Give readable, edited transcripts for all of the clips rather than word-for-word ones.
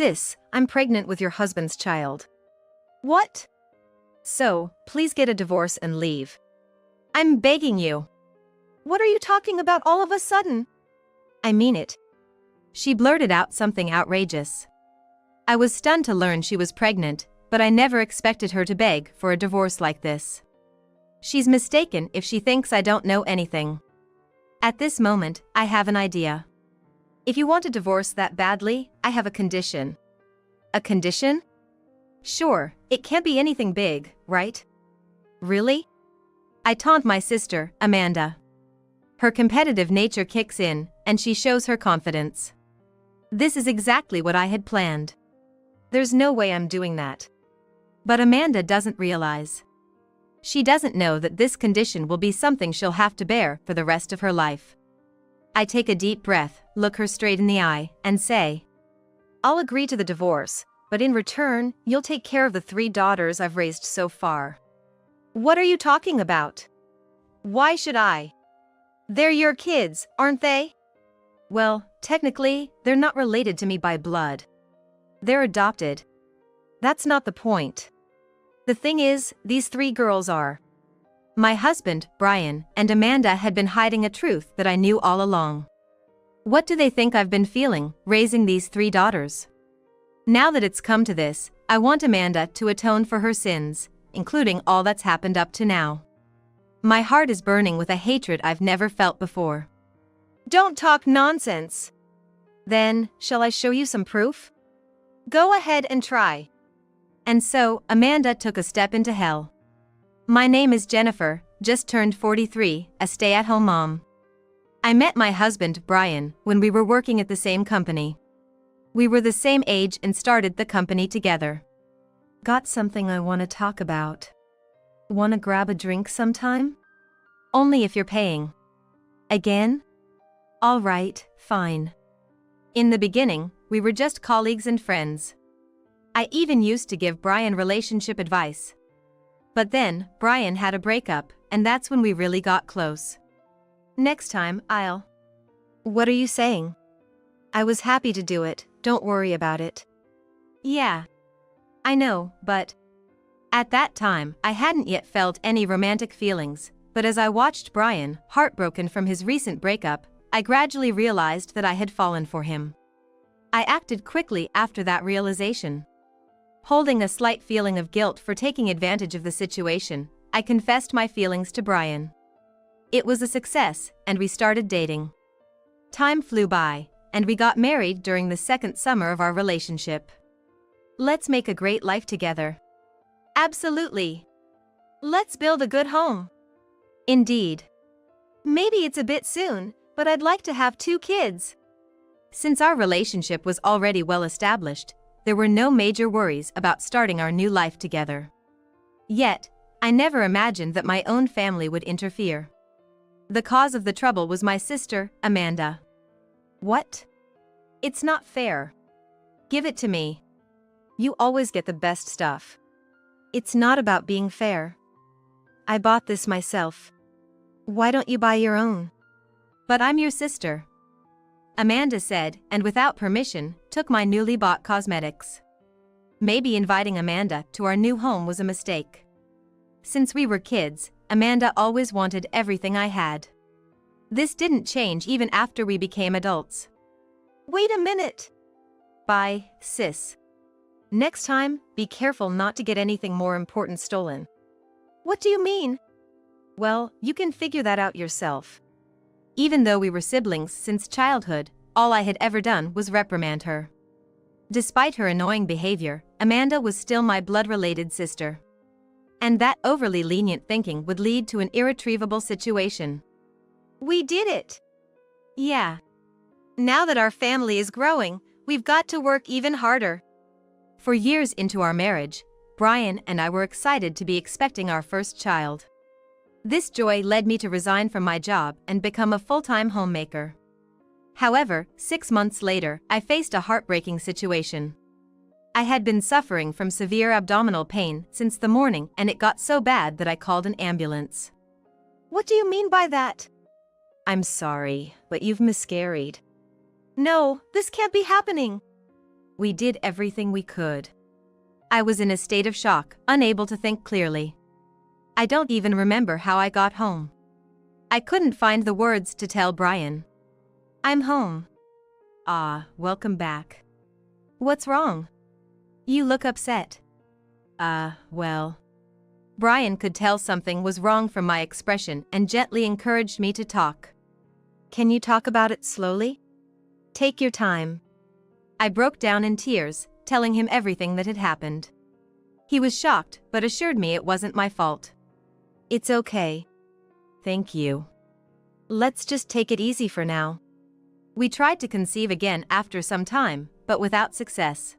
Sis, I'm pregnant with your husband's child. What? So, please get a divorce and leave. I'm begging you. What are you talking about all of a sudden? I mean it. She blurted out something outrageous. I was stunned to learn she was pregnant, but I never expected her to beg for a divorce like this. She's mistaken if she thinks I don't know anything. At this moment, I have an idea. If you want a divorce that badly, I have a condition. A condition? Sure, it can't be anything big, right? Really? I taunt my sister, Amanda. Her competitive nature kicks in, and she shows her confidence. This is exactly what I had planned. There's no way I'm doing that. But Amanda doesn't realize. She doesn't know that this condition will be something she'll have to bear for the rest of her life. I take a deep breath, look her straight in the eye, and say, I'll agree to the divorce, but in return, you'll take care of the 3 daughters I've raised so far. What are you talking about? Why should I? They're your kids, aren't they? Well, technically, they're not related to me by blood. They're adopted. That's not the point. The thing is, these 3 girls are. My husband, Brian, and Amanda had been hiding a truth that I knew all along. What do they think I've been feeling, raising these 3 daughters? Now that it's come to this, I want Amanda to atone for her sins, including all that's happened up to now. My heart is burning with a hatred I've never felt before. Don't talk nonsense. Then, shall I show you some proof? Go ahead and try. And so, Amanda took a step into hell. My name is Jennifer, just turned 43, a stay-at-home mom. I met my husband, Brian, when we were working at the same company. We were the same age and started the company together. Got something I want to talk about. Wanna grab a drink sometime? Only if you're paying. Again? All right, fine. In the beginning, we were just colleagues and friends. I even used to give Brian relationship advice. But then, Brian had a breakup, and that's when we really got close. Next time, I'll... What are you saying? I was happy to do it, don't worry about it. Yeah. I know, but... At that time, I hadn't yet felt any romantic feelings, but as I watched Brian, heartbroken from his recent breakup, I gradually realized that I had fallen for him. I acted quickly after that realization. Holding a slight feeling of guilt for taking advantage of the situation, I confessed my feelings to Brian. It was a success, and we started dating. Time flew by, and we got married during the 2nd summer of our relationship. Let's make a great life together. Absolutely. Let's build a good home. Indeed. Maybe it's a bit soon, but I'd like to have 2 kids. Since our relationship was already well established, there were no major worries about starting our new life together. Yet, I never imagined that my own family would interfere. The cause of the trouble was my sister, Amanda. What? It's not fair. Give it to me. You always get the best stuff. It's not about being fair. I bought this myself. Why don't you buy your own? But I'm your sister. Amanda said, and without permission, took my newly bought cosmetics. Maybe inviting Amanda to our new home was a mistake. Since we were kids, Amanda always wanted everything I had. This didn't change even after we became adults. Wait a minute. Bye, sis. Next time, be careful not to get anything more important stolen. What do you mean? Well, you can figure that out yourself. Even though we were siblings since childhood, all I had ever done was reprimand her. Despite her annoying behavior, Amanda was still my blood-related sister. And that overly lenient thinking would lead to an irretrievable situation. We did it! Yeah. Now that our family is growing, we've got to work even harder. For years into our marriage, Brian and I were excited to be expecting our first child. This joy led me to resign from my job and become a full-time homemaker. However, 6 months later, I faced a heartbreaking situation. I had been suffering from severe abdominal pain since the morning, and it got so bad that I called an ambulance. What do you mean by that? I'm sorry, but you've miscarried. No, this can't be happening. we did everything we could. I was in a state of shock, unable to think clearly. I don't even remember how I got home. I couldn't find the words to tell Brian. I'm home. Ah, welcome back. What's wrong? You look upset. Well. Brian could tell something was wrong from my expression and gently encouraged me to talk. Can you talk about it slowly? Take your time. I broke down in tears, telling him everything that had happened. He was shocked, but assured me it wasn't my fault. It's okay. Thank you. Let's just take it easy for now. We tried to conceive again after some time, but without success.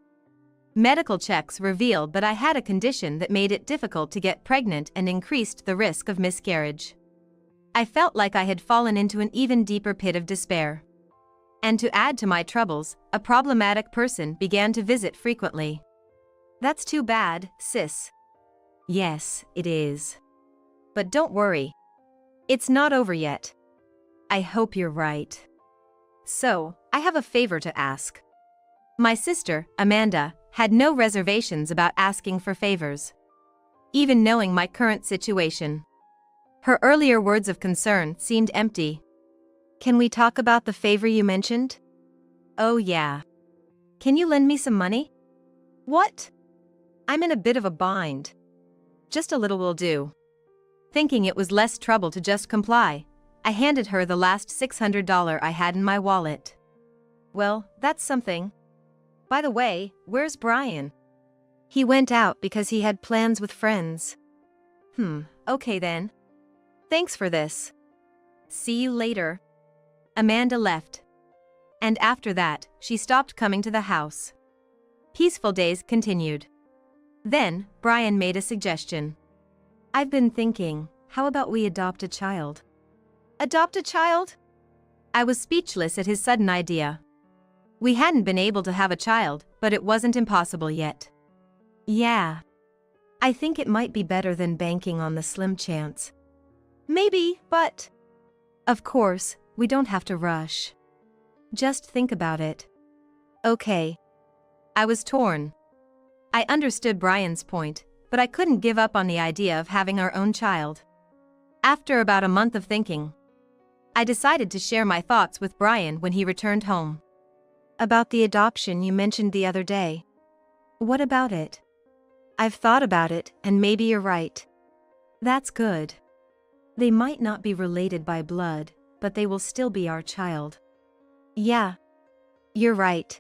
Medical checks revealed that I had a condition that made it difficult to get pregnant and increased the risk of miscarriage. I felt like I had fallen into an even deeper pit of despair. And to add to my troubles, a problematic person began to visit frequently. That's too bad, sis. Yes, it is. But don't worry. It's not over yet. I hope you're right. So, I have a favor to ask. My sister, Amanda, had no reservations about asking for favors. Even knowing my current situation. Her earlier words of concern seemed empty. Can we talk about the favor you mentioned? Oh yeah. Can you lend me some money? What? I'm in a bit of a bind. Just a little will do. Thinking it was less trouble to just comply, I handed her the last $600 I had in my wallet. Well, that's something. By the way, where's Brian? He went out because he had plans with friends. Okay then. Thanks for this. See you later. Amanda left. And after that, she stopped coming to the house. Peaceful days continued. Then, Brian made a suggestion. I've been thinking, how about we adopt a child? Adopt a child? I was speechless at his sudden idea. We hadn't been able to have a child, but it wasn't impossible yet. Yeah. I think it might be better than banking on the slim chance. Maybe, but... Of course, we don't have to rush. Just think about it. Okay. I was torn. I understood Brian's point, but I couldn't give up on the idea of having our own child. After about a month of thinking, I decided to share my thoughts with Brian when he returned home. About the adoption you mentioned the other day. What about it? I've thought about it, and maybe you're right. That's good. They might not be related by blood, but they will still be our child. Yeah. You're right.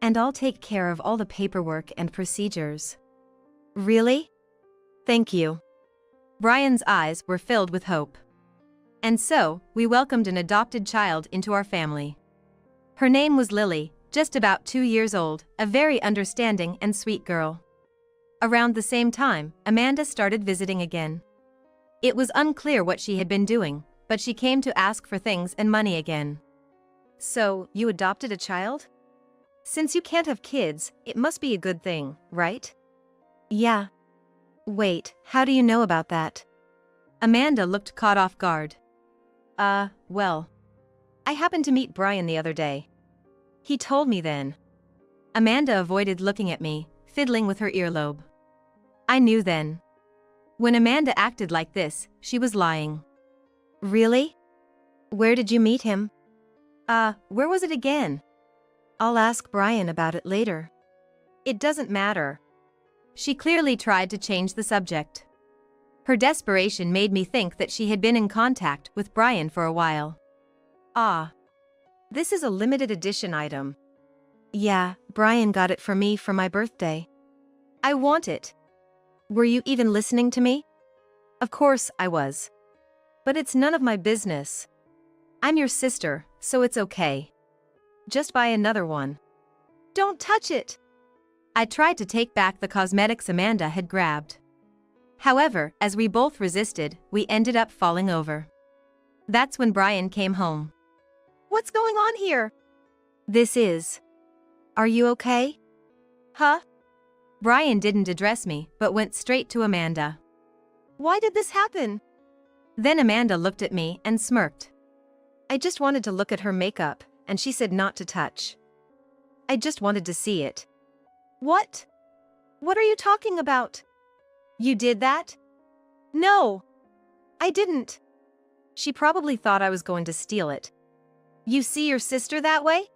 And I'll take care of all the paperwork and procedures. Really? Thank you. Brian's eyes were filled with hope. And so, we welcomed an adopted child into our family. Her name was Lily, just about 2 years old, a very understanding and sweet girl. Around the same time, Amanda started visiting again. It was unclear what she had been doing, but she came to ask for things and money again. So, you adopted a child? Since you can't have kids, it must be a good thing, right? Yeah. Wait, how do you know about that? Amanda looked caught off guard. Well. I happened to meet Brian the other day. He told me then. Amanda avoided looking at me, fiddling with her earlobe. I knew then. When Amanda acted like this, she was lying. Really? Where did you meet him? Where was it again? I'll ask Brian about it later. It doesn't matter. She clearly tried to change the subject. Her desperation made me think that she had been in contact with Brian for a while. This is a limited edition item. Yeah, Brian got it for me for my birthday. I want it. Were you even listening to me? Of course I was. But it's none of my business. I'm your sister, so it's okay. Just buy another one. Don't touch it! I tried to take back the cosmetics Amanda had grabbed. However, as we both resisted, we ended up falling over. That's when Brian came home. What's going on here? This is. Are you okay? Huh? Brian didn't address me, but went straight to Amanda. Why did this happen? Then Amanda looked at me and smirked. I just wanted to look at her makeup, and she said not to touch. I just wanted to see it. What? What are you talking about? You did that? No. I didn't. She probably thought I was going to steal it. You see your sister that way?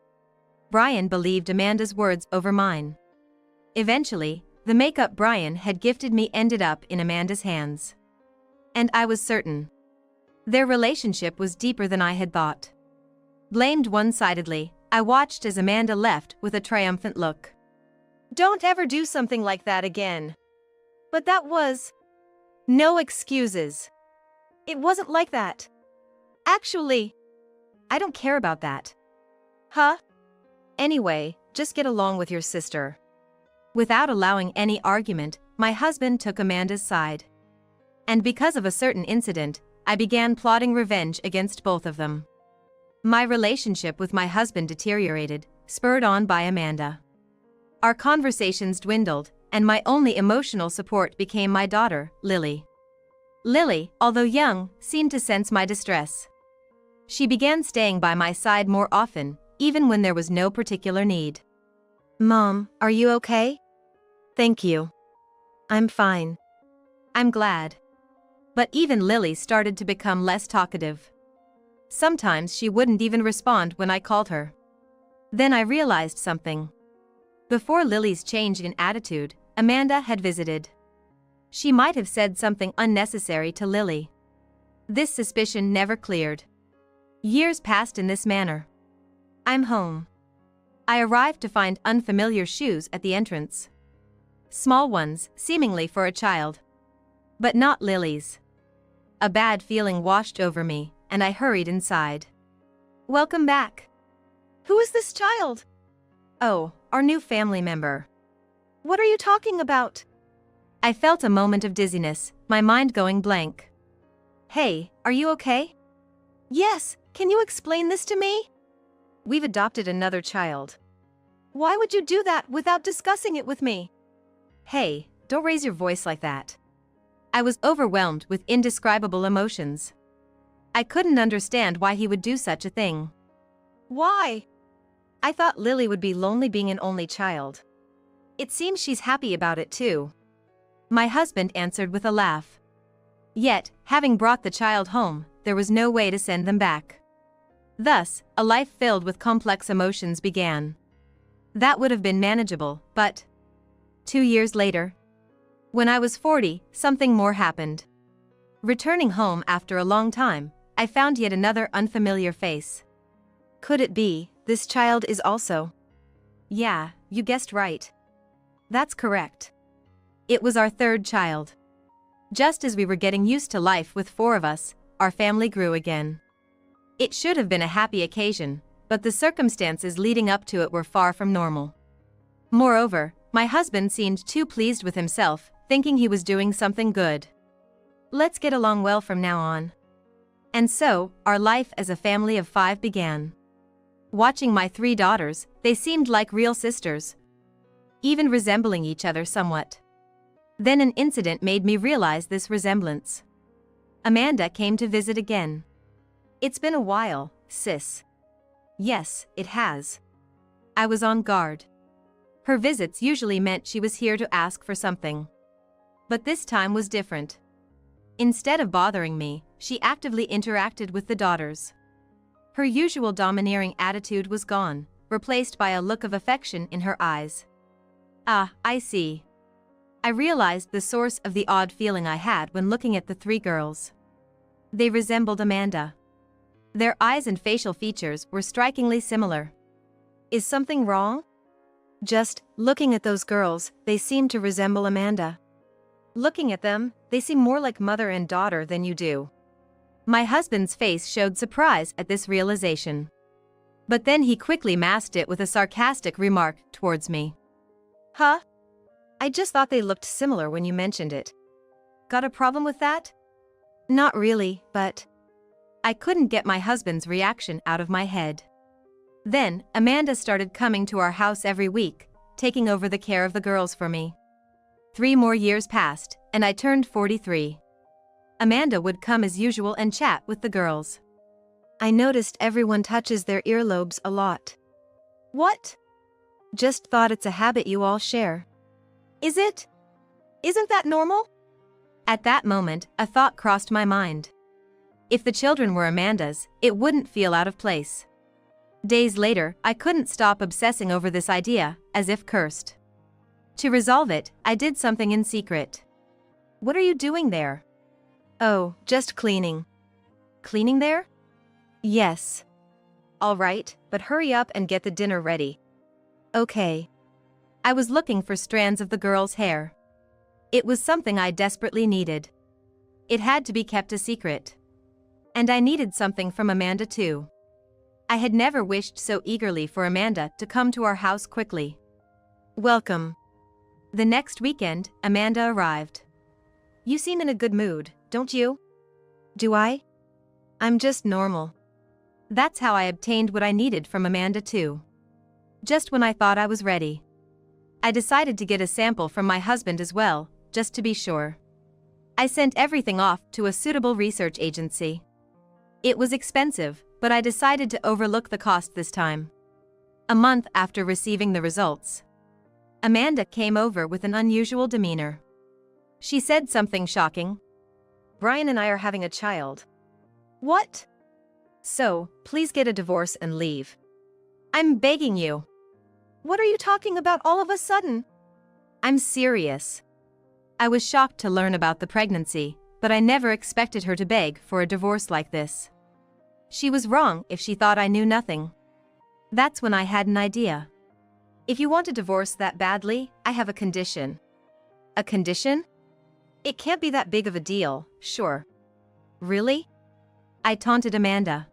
Brian believed Amanda's words over mine. Eventually, the makeup Brian had gifted me ended up in Amanda's hands. And I was certain. Their relationship was deeper than I had thought. Blamed one-sidedly, I watched as Amanda left with a triumphant look. Don't ever do something like that again. But that was... No excuses. It wasn't like that. Actually, I don't care about that. Huh? Anyway, just get along with your sister. Without allowing any argument, my husband took Amanda's side. And because of a certain incident, I began plotting revenge against both of them. My relationship with my husband deteriorated, spurred on by Amanda. Our conversations dwindled, and my only emotional support became my daughter, Lily. Lily, although young, seemed to sense my distress. She began staying by my side more often, even when there was no particular need. Mom, are you okay? Thank you. I'm fine. I'm glad. But even Lily started to become less talkative. Sometimes she wouldn't even respond when I called her. Then I realized something. Before Lily's change in attitude, Amanda had visited. She might have said something unnecessary to Lily. This suspicion never cleared. Years passed in this manner. I'm home. I arrived to find unfamiliar shoes at the entrance. Small ones, seemingly for a child. But not Lily's. A bad feeling washed over me, and I hurried inside. Welcome back. Who is this child? Oh, our new family member. What are you talking about? I felt a moment of dizziness, my mind going blank. Hey, are you okay? Yes, can you explain this to me? We've adopted another child. Why would you do that without discussing it with me? Hey, don't raise your voice like that. I was overwhelmed with indescribable emotions. I couldn't understand why he would do such a thing. Why? I thought Lily would be lonely being an only child. It seems she's happy about it too. My husband answered with a laugh. Yet, having brought the child home, there was no way to send them back. Thus, a life filled with complex emotions began. That would have been manageable, but 2 years later, when I was 40, something more happened. Returning home after a long time, I found yet another unfamiliar face. Could it be, this child is also? Yeah, you guessed right. That's correct. It was our third child. Just as we were getting used to life with 4 of us, our family grew again. It should have been a happy occasion, but the circumstances leading up to it were far from normal. Moreover, my husband seemed too pleased with himself, thinking he was doing something good. Let's get along well from now on. And so, our life as a family of 5 began. Watching my 3 daughters, they seemed like real sisters, even resembling each other somewhat. Then an incident made me realize this resemblance. Amanda came to visit again. It's been a while, sis. Yes, it has. I was on guard. Her visits usually meant she was here to ask for something. But this time was different. Instead of bothering me, she actively interacted with the daughters. Her usual domineering attitude was gone, replaced by a look of affection in her eyes. Ah, I see. I realized the source of the odd feeling I had when looking at the 3 girls. They resembled Amanda. Their eyes and facial features were strikingly similar. Is something wrong? Just looking at those girls, they seemed to resemble Amanda. Looking at them, they seem more like mother and daughter than you do. My husband's face showed surprise at this realization. But then he quickly masked it with a sarcastic remark towards me. Huh? I just thought they looked similar when you mentioned it. Got a problem with that? Not really, but... I couldn't get my husband's reaction out of my head. Then, Amanda started coming to our house every week, taking over the care of the girls for me. 3 more years passed, and I turned 43. Amanda would come as usual and chat with the girls. I noticed everyone touches their earlobes a lot. What? Just thought it's a habit you all share. Is it? Isn't that normal? At that moment, a thought crossed my mind. If the children were Amanda's, it wouldn't feel out of place. Days later, I couldn't stop obsessing over this idea, as if cursed. To resolve it, I did something in secret. What are you doing there? Oh, just cleaning. Cleaning there? Yes. All right, but hurry up and get the dinner ready. Okay. I was looking for strands of the girl's hair. It was something I desperately needed. It had to be kept a secret. And I needed something from Amanda too. I had never wished so eagerly for Amanda to come to our house quickly. Welcome. The next weekend, Amanda arrived. You seem in a good mood, don't you? Do I? I'm just normal. That's how I obtained what I needed from Amanda too. Just when I thought I was ready. I decided to get a sample from my husband as well, just to be sure. I sent everything off to a suitable research agency. It was expensive, but I decided to overlook the cost this time. A month after receiving the results, Amanda came over with an unusual demeanor. She said something shocking. Brian and I are having a child. What? So, please get a divorce and leave. I'm begging you. What are you talking about all of a sudden? I'm serious. I was shocked to learn about the pregnancy, but I never expected her to beg for a divorce like this. She was wrong if she thought I knew nothing. That's when I had an idea. If you want a divorce that badly, I have a condition. A condition? It can't be that big of a deal, sure. Really? I taunted Amanda.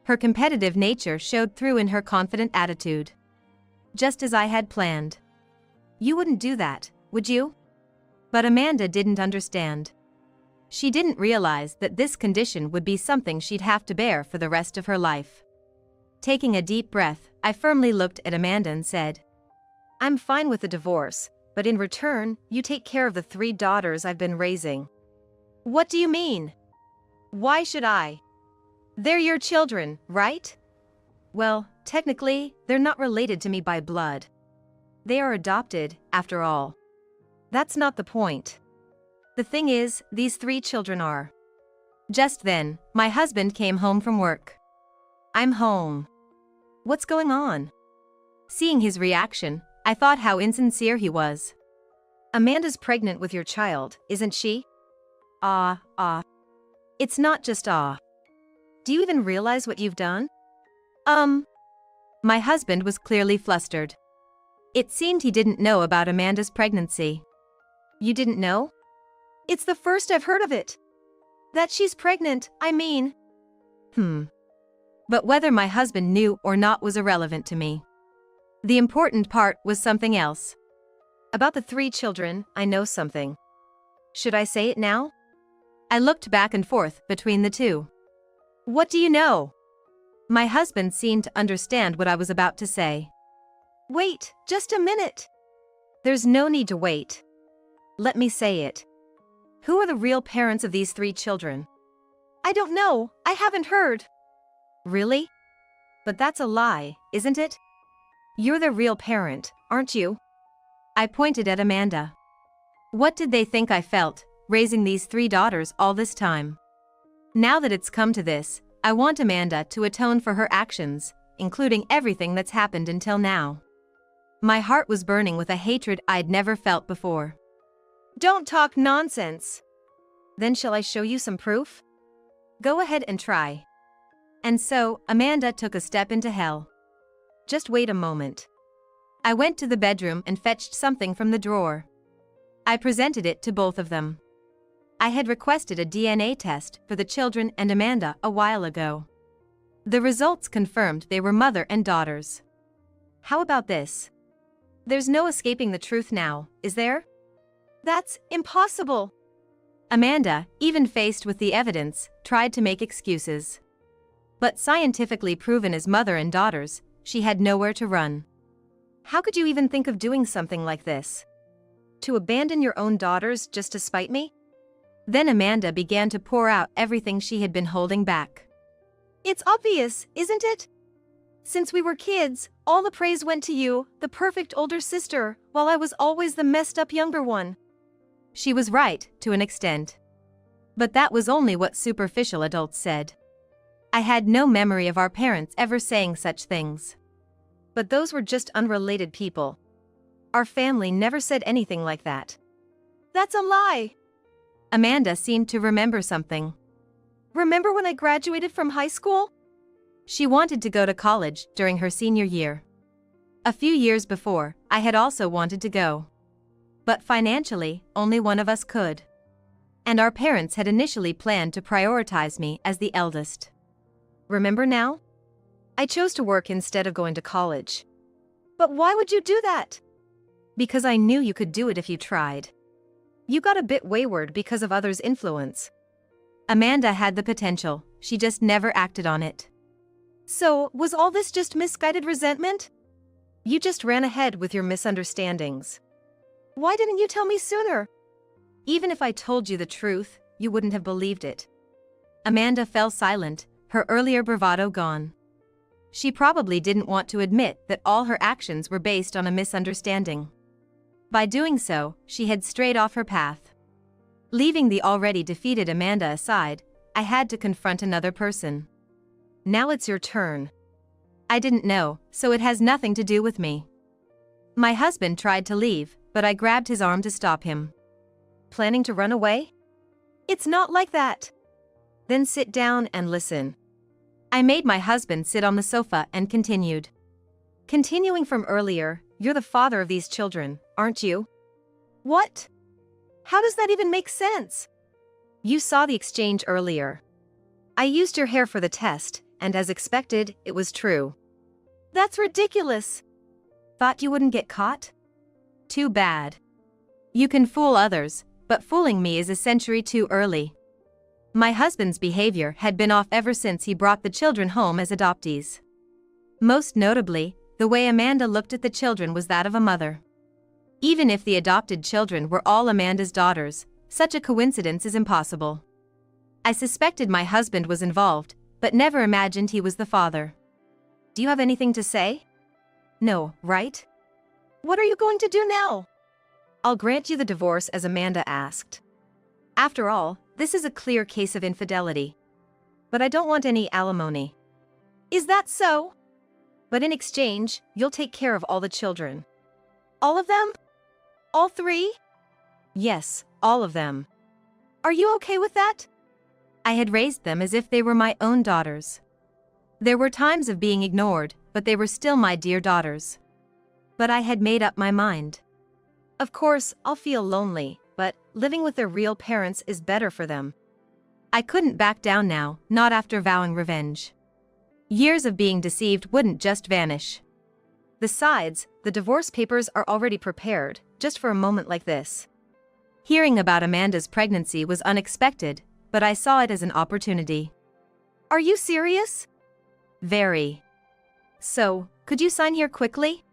Her competitive nature showed through in her confident attitude. Just as I had planned. You wouldn't do that, would you? But Amanda didn't understand. She didn't realize that this condition would be something she'd have to bear for the rest of her life. Taking a deep breath, I firmly looked at Amanda and said, I'm fine with the divorce, but in return, you take care of the 3 daughters I've been raising. What do you mean? Why should I? They're your children, right? Well, technically, they're not related to me by blood. They are adopted, after all. That's not the point. The thing is, these 3 children are. Just then, my husband came home from work. I'm home. What's going on? Seeing his reaction, I thought how insincere he was. Amanda's pregnant with your child, isn't she? It's not just Do you even realize what you've done? My husband was clearly flustered. It seemed he didn't know about Amanda's pregnancy. You didn't know? It's the first I've heard of it. That she's pregnant, I mean. But whether my husband knew or not was irrelevant to me. The important part was something else. About the 3 children, I know something. Should I say it now? I looked back and forth between the two. What do you know? My husband seemed to understand what I was about to say. Wait, just a minute. There's no need to wait. Let me say it. Who are the real parents of these 3 children? I don't know, I haven't heard. Really? But that's a lie, isn't it? You're the real parent, aren't you? I pointed at Amanda. What did they think I felt, raising these 3 daughters all this time? Now that it's come to this, I want Amanda to atone for her actions, including everything that's happened until now. My heart was burning with a hatred I'd never felt before. Don't talk nonsense. Then shall I show you some proof? Go ahead and try. And so, Amanda took a step into hell. Just wait a moment. I went to the bedroom and fetched something from the drawer. I presented it to both of them. I had requested a DNA test for the children and Amanda a while ago. The results confirmed they were mother and daughters. How about this? There's no escaping the truth now, is there? That's impossible. Amanda, even faced with the evidence, tried to make excuses. But scientifically proven as mother and daughters, she had nowhere to run. How could you even think of doing something like this? To abandon your own daughters just to spite me? Then Amanda began to pour out everything she had been holding back. It's obvious, isn't it? Since we were kids, All the praise went to you, the perfect older sister, while I was always the messed up younger one. She was right, to an extent. But that was only what superficial adults said. I had no memory of our parents ever saying such things. But those were just unrelated people. Our family never said anything like that. That's a lie. Amanda seemed to remember something. Remember when I graduated from high school? She wanted to go to college during her senior year. A few years before, I had also wanted to go. But financially, only one of us could. And our parents had initially planned to prioritize me as the eldest. Remember now? I chose to work instead of going to college. But why would you do that? Because I knew you could do it if you tried. You got a bit wayward because of others' influence. Amanda had the potential, she just never acted on it. So, was all this just misguided resentment? You just ran ahead with your misunderstandings. Why didn't you tell me sooner? Even if I told you the truth, you wouldn't have believed it. Amanda fell silent, her earlier bravado gone. She probably didn't want to admit that all her actions were based on a misunderstanding. By doing so, she had strayed off her path. Leaving the already defeated Amanda aside, I had to confront another person. Now it's your turn. I didn't know, so it has nothing to do with me. My husband tried to leave, but I grabbed his arm to stop him. Planning to run away? It's not like that. Then sit down and listen. I made my husband sit on the sofa and continued. Continuing from earlier, you're the father of these children, aren't you? What? How does that even make sense? You saw the exchange earlier. I used your hair for the test, and as expected, it was true. That's ridiculous. Thought you wouldn't get caught? Too bad. You can fool others, but fooling me is a century too early. My husband's behavior had been off ever since he brought the children home as adoptees. Most notably, the way Amanda looked at the children was that of a mother. Even if the adopted children were all Amanda's daughters, such a coincidence is impossible. I suspected my husband was involved, but never imagined he was the father. Do you have anything to say? No, right? What are you going to do now? I'll grant you the divorce as Amanda asked. After all, this is a clear case of infidelity. But I don't want any alimony. Is that so? But in exchange, you'll take care of all the children. All of them? All 3? Yes, all of them. Are you okay with that? I had raised them as if they were my own daughters. There were times of being ignored, but they were still my dear daughters. But I had made up my mind. Of course, I'll feel lonely, but living with their real parents is better for them. I couldn't back down now, not after vowing revenge. Years of being deceived wouldn't just vanish. Besides, the divorce papers are already prepared, just for a moment like this. Hearing about Amanda's pregnancy was unexpected, but I saw it as an opportunity. Are you serious? Very. So, could you sign here quickly?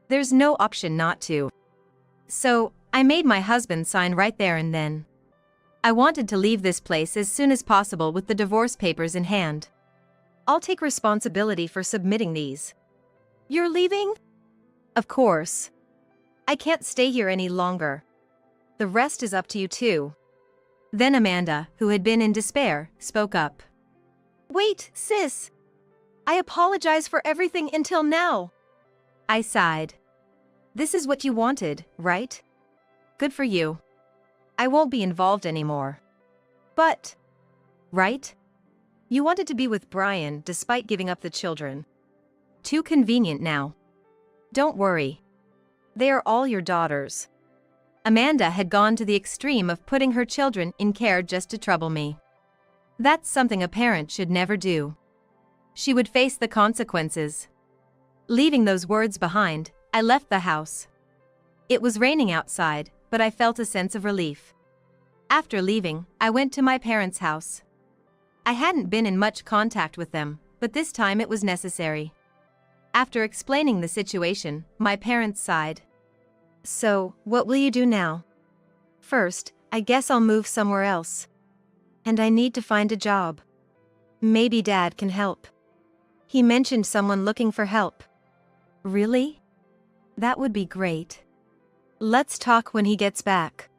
There's no option not to. So, I made my husband sign right there and then. I wanted to leave this place as soon as possible with the divorce papers in hand. I'll take responsibility for submitting these. You're leaving? Of course. I can't stay here any longer. The rest is up to you too. Then Amanda, who had been in despair, spoke up. Wait, sis. I apologize for everything until now. I sighed. This is what you wanted, right? Good for you. I won't be involved anymore. But, right? You wanted to be with Brian despite giving up the children. Too convenient now. Don't worry. They are all your daughters. Amanda had gone to the extreme of putting her children in care just to trouble me. That's something a parent should never do. She would face the consequences. Leaving those words behind, I left the house. It was raining outside, but I felt a sense of relief. After leaving, I went to my parents' house. I hadn't been in much contact with them, but this time it was necessary. After explaining the situation, my parents sighed. So, what will you do now? First, I guess I'll move somewhere else. And I need to find a job. Maybe Dad can help. He mentioned someone looking for help. Really? That would be great. Let's talk when he gets back.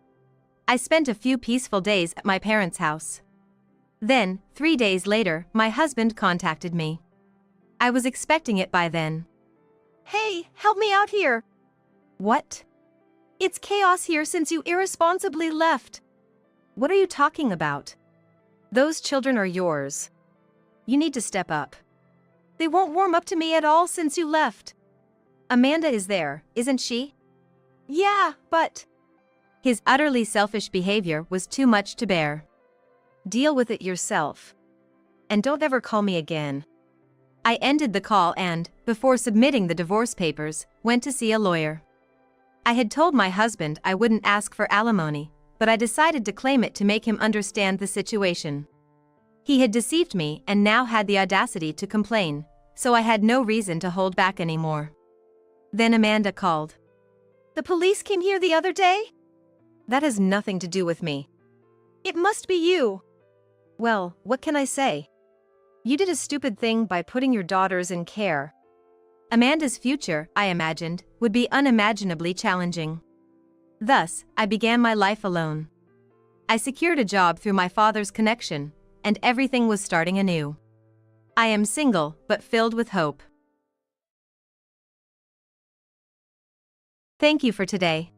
I spent a few peaceful days at my parents' house. Then, 3 days later, my husband contacted me. I was expecting it by then. Hey, help me out here. What? It's chaos here since you irresponsibly left. What are you talking about? Those children are yours. You need to step up. They won't warm up to me at all since you left. Amanda is there, isn't she? Yeah, but... His utterly selfish behavior was too much to bear. Deal with it yourself. And don't ever call me again. I ended the call and, before submitting the divorce papers, went to see a lawyer. I had told my husband I wouldn't ask for alimony, but I decided to claim it to make him understand the situation. He had deceived me and now had the audacity to complain, so I had no reason to hold back anymore. Then Amanda called. The police came here the other day? That has nothing to do with me. It must be you. Well, what can I say? You did a stupid thing by putting your daughters in care. Amanda's future, I imagined, would be unimaginably challenging. Thus, I began my life alone. I secured a job through my father's connection, and everything was starting anew. I am single, but filled with hope. Thank you for today.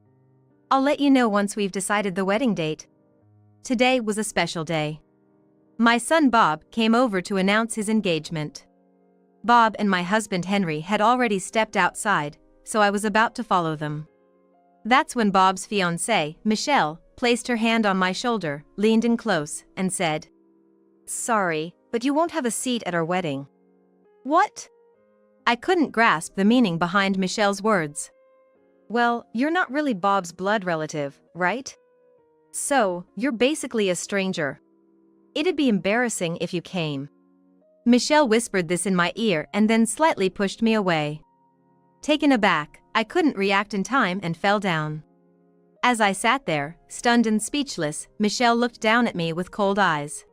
I'll let you know once we've decided the wedding date. Today was a special day. My son Bob came over to announce his engagement. Bob and my husband Henry had already stepped outside, so I was about to follow them. That's when Bob's fiancée, Michelle, placed her hand on my shoulder, leaned in close, and said, Sorry, but you won't have a seat at our wedding. What? I couldn't grasp the meaning behind Michelle's words. Well, you're not really Bob's blood relative, right? So, you're basically a stranger. It'd be embarrassing if you came. Michelle whispered this in my ear and then slightly pushed me away. Taken aback, I couldn't react in time and fell down. As I sat there, stunned and speechless, Michelle looked down at me with cold eyes.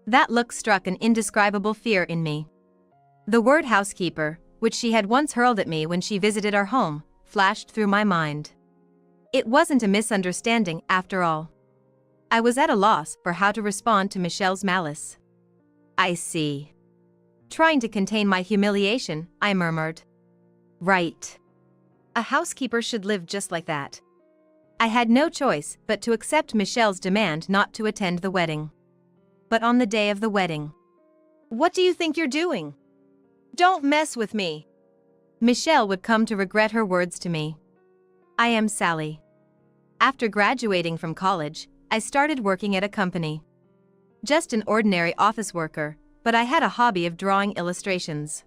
That look struck an indescribable fear in me. The word housekeeper, which she had once hurled at me when she visited our home, flashed through my mind. It wasn't a misunderstanding, after all. I was at a loss for how to respond to Michelle's malice. I see. Trying to contain my humiliation, I murmured. Right. A housekeeper should live just like that. I had no choice but to accept Michelle's demand not to attend the wedding. But on the day of the wedding. What do you think you're doing? Don't mess with me. Michelle would come to regret her words to me. I am Sally. After graduating from college, I started working at a company. Just an ordinary office worker, but I had a hobby of drawing illustrations.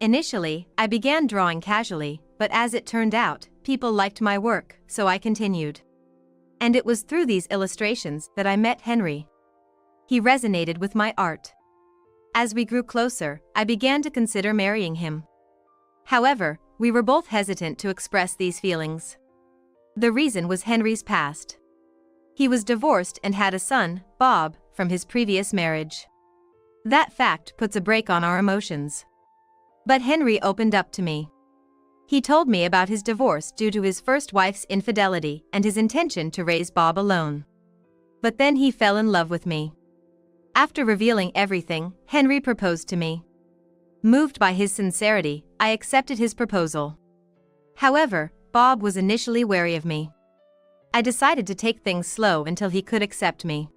Initially, I began drawing casually, but as it turned out, people liked my work, so I continued. And it was through these illustrations that I met Henry. He resonated with my art. As we grew closer, I began to consider marrying him. However, we were both hesitant to express these feelings. The reason was Henry's past. He was divorced and had a son, Bob, from his previous marriage. That fact puts a brake on our emotions. But Henry opened up to me. He told me about his divorce due to his first wife's infidelity and his intention to raise Bob alone. But then he fell in love with me. After revealing everything, Henry proposed to me. Moved by his sincerity, I accepted his proposal. However, Bob was initially wary of me. I decided to take things slow until he could accept me.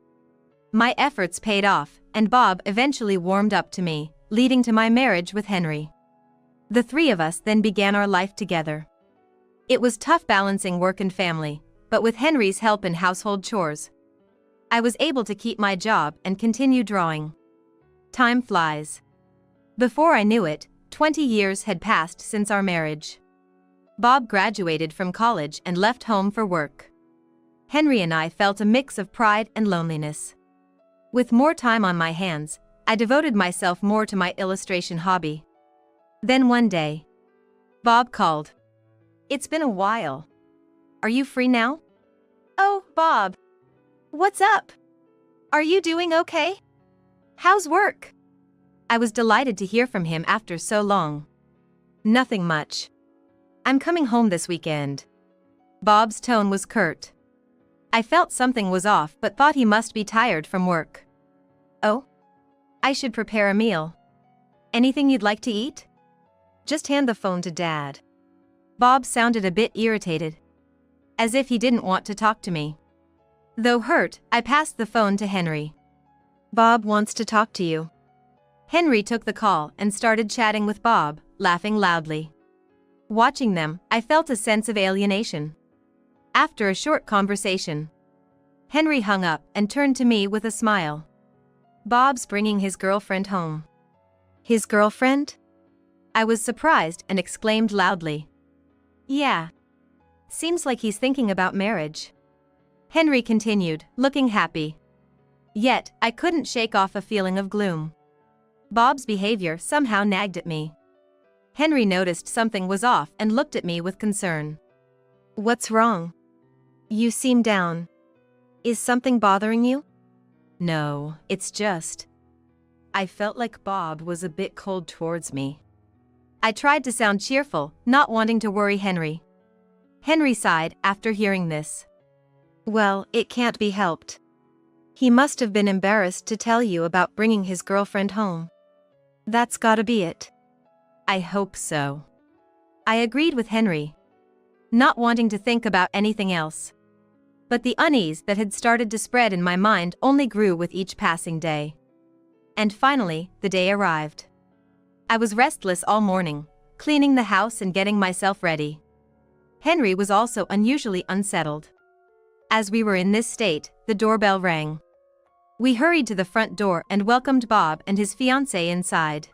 My efforts paid off, and Bob eventually warmed up to me, leading to my marriage with Henry. The three of us then began our life together. It was tough balancing work and family, but with Henry's help in household chores, I was able to keep my job and continue drawing. Time flies. Before I knew it, 20 years had passed since our marriage. Bob graduated from college and left home for work. Henry and I felt a mix of pride and loneliness. With more time on my hands, I devoted myself more to my illustration hobby. Then one day, Bob called. It's been a while. Are you free now? Oh, Bob. What's up? Are you doing okay? How's work? I was delighted to hear from him after so long. Nothing much. I'm coming home this weekend. Bob's tone was curt. I felt something was off but thought he must be tired from work. Oh? I should prepare a meal. Anything you'd like to eat? Just hand the phone to Dad. Bob sounded a bit irritated. As if he didn't want to talk to me. Though hurt, I passed the phone to Henry. Bob wants to talk to you. Henry took the call and started chatting with Bob, laughing loudly. Watching them, I felt a sense of alienation. After a short conversation, Henry hung up and turned to me with a smile. Bob's bringing his girlfriend home. His girlfriend? I was surprised and exclaimed loudly. Yeah. Seems like he's thinking about marriage. Henry continued, looking happy. Yet, I couldn't shake off a feeling of gloom. Bob's behavior somehow nagged at me. Henry noticed something was off and looked at me with concern. What's wrong? You seem down. Is something bothering you? No, it's just. I felt like Bob was a bit cold towards me. I tried to sound cheerful, not wanting to worry Henry. Henry sighed after hearing this. Well, it can't be helped. He must have been embarrassed to tell you about bringing his girlfriend home. That's gotta be it. I hope so. I agreed with Henry, not wanting to think about anything else. But the unease that had started to spread in my mind only grew with each passing day. And finally, the day arrived. I was restless all morning, cleaning the house and getting myself ready. Henry was also unusually unsettled. As we were in this state, the doorbell rang. We hurried to the front door and welcomed Bob and his fiancée inside.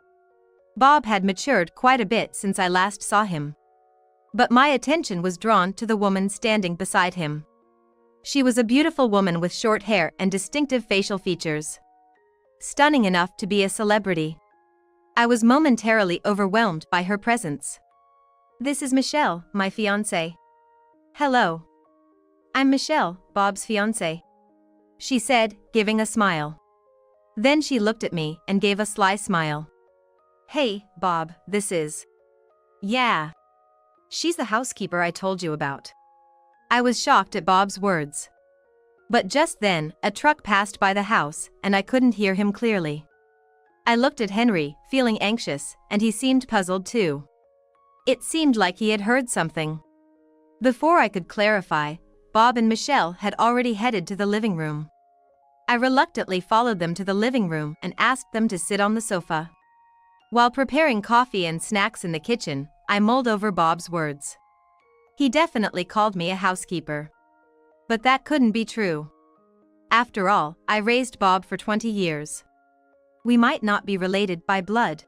Bob had matured quite a bit since I last saw him. But my attention was drawn to the woman standing beside him. She was a beautiful woman with short hair and distinctive facial features. Stunning enough to be a celebrity. I was momentarily overwhelmed by her presence. This is Michelle, my fiancée. Hello. I'm Michelle, Bob's fiancée. She said, giving a smile. Then she looked at me and gave a sly smile. Hey, Bob, this is. Yeah. She's the housekeeper I told you about. I was shocked at Bob's words. But just then, a truck passed by the house, and I couldn't hear him clearly. I looked at Henry, feeling anxious, and he seemed puzzled too. It seemed like he had heard something. Before I could clarify, Bob and Michelle had already headed to the living room. I reluctantly followed them to the living room and asked them to sit on the sofa. While preparing coffee and snacks in the kitchen, I mulled over Bob's words. He definitely called me a housekeeper. But that couldn't be true. After all, I raised Bob for 20 years. We might not be related by blood.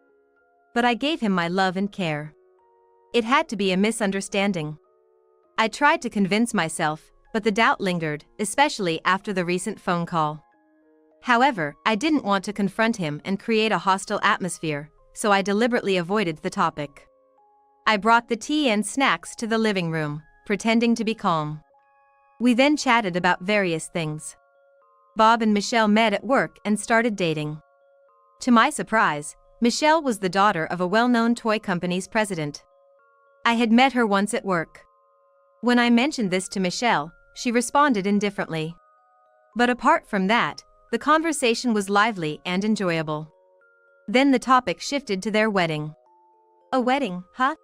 But I gave him my love and care. It had to be a misunderstanding. I tried to convince myself, but the doubt lingered, especially after the recent phone call. However, I didn't want to confront him and create a hostile atmosphere, so I deliberately avoided the topic. I brought the tea and snacks to the living room, pretending to be calm. We then chatted about various things. Bob and Michelle met at work and started dating. To my surprise, Michelle was the daughter of a well-known toy company's president. I had met her once at work. When I mentioned this to Michelle, she responded indifferently. But apart from that, the conversation was lively and enjoyable. Then the topic shifted to their wedding. A wedding, huh?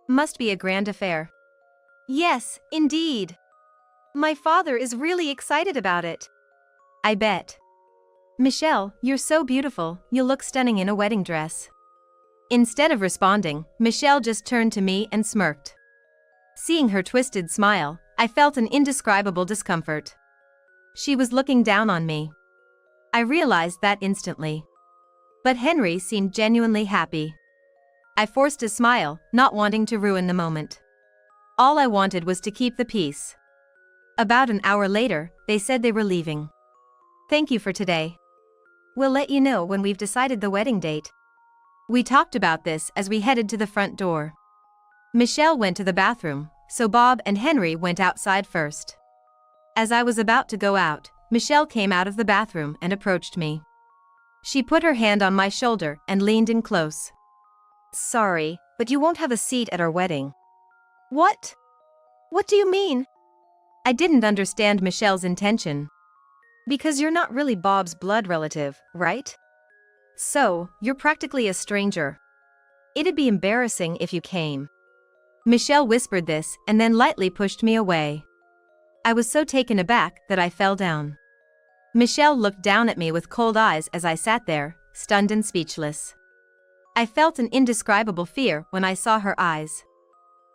Must be a grand affair. Yes, indeed. My father is really excited about it. I bet. Michelle, you're so beautiful, you'll look stunning in a wedding dress. Instead of responding, Michelle just turned to me and smirked. Seeing her twisted smile, I felt an indescribable discomfort. She was looking down on me. I realized that instantly. But Henry seemed genuinely happy. I forced a smile, not wanting to ruin the moment. All I wanted was to keep the peace. About an hour later, they said they were leaving. Thank you for today. We'll let you know when we've decided the wedding date. We talked about this as we headed to the front door. Michelle went to the bathroom, so Bob and Henry went outside first. As I was about to go out, Michelle came out of the bathroom and approached me. She put her hand on my shoulder and leaned in close. Sorry, but but you won't have a seat at our wedding. What? What do you mean? I didn't understand Michelle's intention. Because you're not really Bob's blood relative, right? So, you're practically a stranger. It'd be embarrassing if you came. Michelle whispered this and then lightly pushed me away. I was so taken aback that I fell down. Michelle looked down at me with cold eyes as I sat there, stunned and speechless. I felt an indescribable fear when I saw her eyes.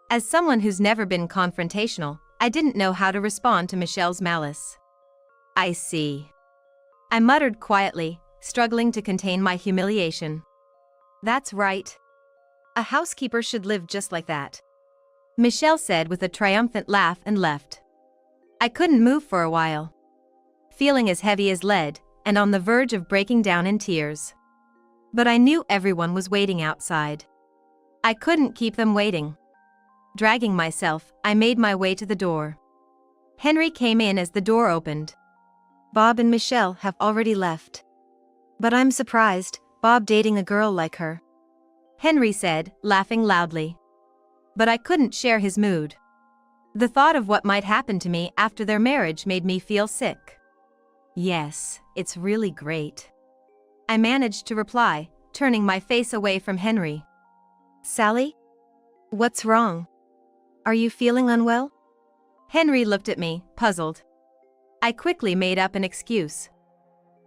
As someone who's never been confrontational, I didn't know how to respond to Michelle's malice. I see. I muttered quietly, struggling to contain my humiliation. That's right. A housekeeper should live just like that. Michelle said with a triumphant laugh and left. I couldn't move for a while, feeling as heavy as lead and on the verge of breaking down in tears. But I knew everyone was waiting outside. I couldn't keep them waiting. Dragging myself, I made my way to the door. Henry came in as the door opened. Bob and Michelle have already left. But I'm surprised, Bob dating a girl like her. Henry said, laughing loudly. But I couldn't share his mood. The thought of what might happen to me after their marriage made me feel sick. Yes, it's really great. I managed to reply, turning my face away from Henry. Sally? What's wrong? Are you feeling unwell? Henry looked at me, puzzled. I quickly made up an excuse.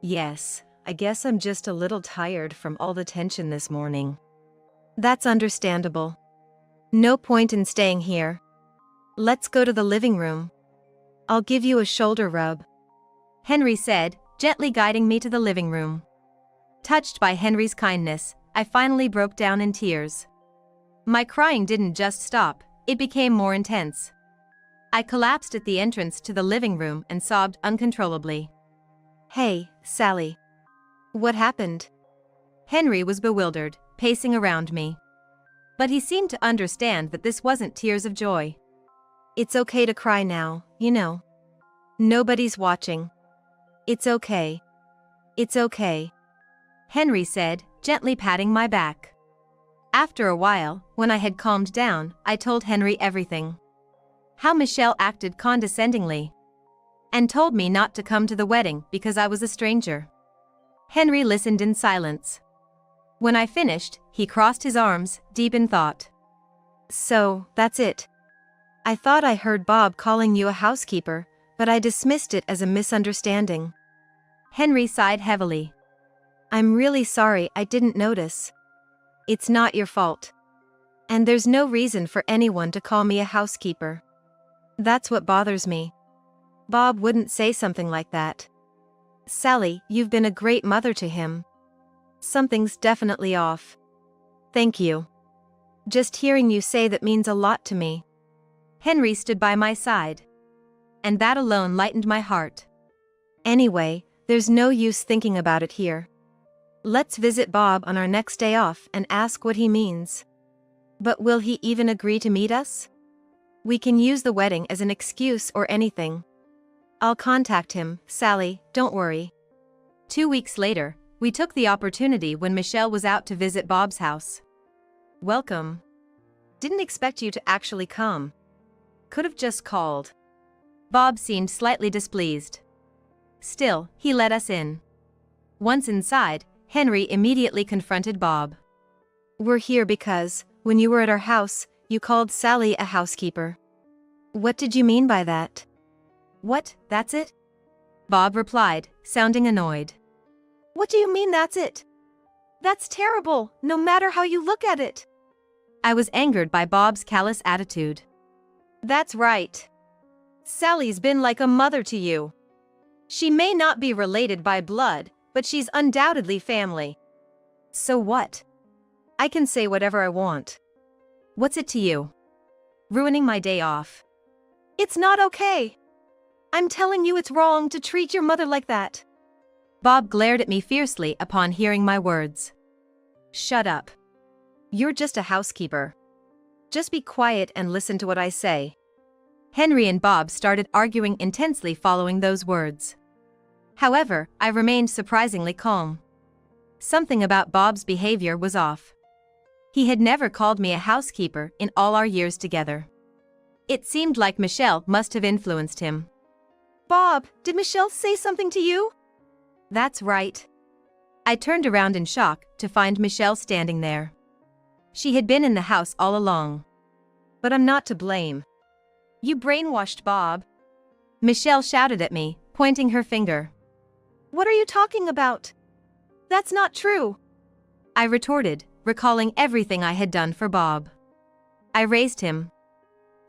Yes, I guess I'm just a little tired from all the tension this morning. That's understandable. No point in staying here. Let's go to the living room. I'll give you a shoulder rub. Henry said, gently guiding me to the living room. Touched by Henry's kindness, I finally broke down in tears. My crying didn't just stop, it became more intense. I collapsed at the entrance to the living room and sobbed uncontrollably. Hey, Sally. What happened? Henry was bewildered, pacing around me. But he seemed to understand that this wasn't tears of joy. It's okay to cry now, you know. Nobody's watching. It's okay. It's okay. Henry said, gently patting my back. After a while, when I had calmed down, I told Henry everything. How Michelle acted condescendingly. And told me not to come to the wedding because I was a stranger. Henry listened in silence. When I finished, he crossed his arms, deep in thought. So, that's it. I thought I heard Bob calling you a housekeeper, but I dismissed it as a misunderstanding. Henry sighed heavily. I'm really sorry I didn't notice. It's not your fault. And there's no reason for anyone to call me a housekeeper. That's what bothers me. Bob wouldn't say something like that. Sally, you've been a great mother to him. Something's definitely off. Thank you. Just hearing you say that means a lot to me. Henry stood by my side. And that alone lightened my heart. Anyway, there's no use thinking about it here. Let's visit Bob on our next day off and ask what he means. But will he even agree to meet us? We can use the wedding as an excuse or anything. I'll contact him, Sally, don't worry. 2 weeks later, we took the opportunity when Michelle was out to visit Bob's house. Welcome. Didn't expect you to actually come. Could have just called. Bob seemed slightly displeased. Still, he let us in. Once inside, Henry immediately confronted Bob. We're here because, when you were at our house, you called Sally a housekeeper. What did you mean by that? What, that's it? Bob replied, sounding annoyed. What do you mean that's it? That's terrible, no matter how you look at it. I was angered by Bob's callous attitude. That's right. Sally's been like a mother to you. She may not be related by blood, but she's undoubtedly family. So what? I can say whatever I want. What's it to you? Ruining my day off. It's not okay. I'm telling you it's wrong to treat your mother like that. Bob glared at me fiercely upon hearing my words. Shut up. You're just a housekeeper. Just be quiet and listen to what I say. Henry and Bob started arguing intensely following those words. However, I remained surprisingly calm. Something about Bob's behavior was off. He had never called me a housekeeper in all our years together. It seemed like Michelle must have influenced him. Bob, did Michelle say something to you? That's right. I turned around in shock to find Michelle standing there. She had been in the house all along. But I'm not to blame. You brainwashed Bob. Michelle shouted at me, pointing her finger. What are you talking about? That's not true. I retorted, recalling everything I had done for Bob. I raised him.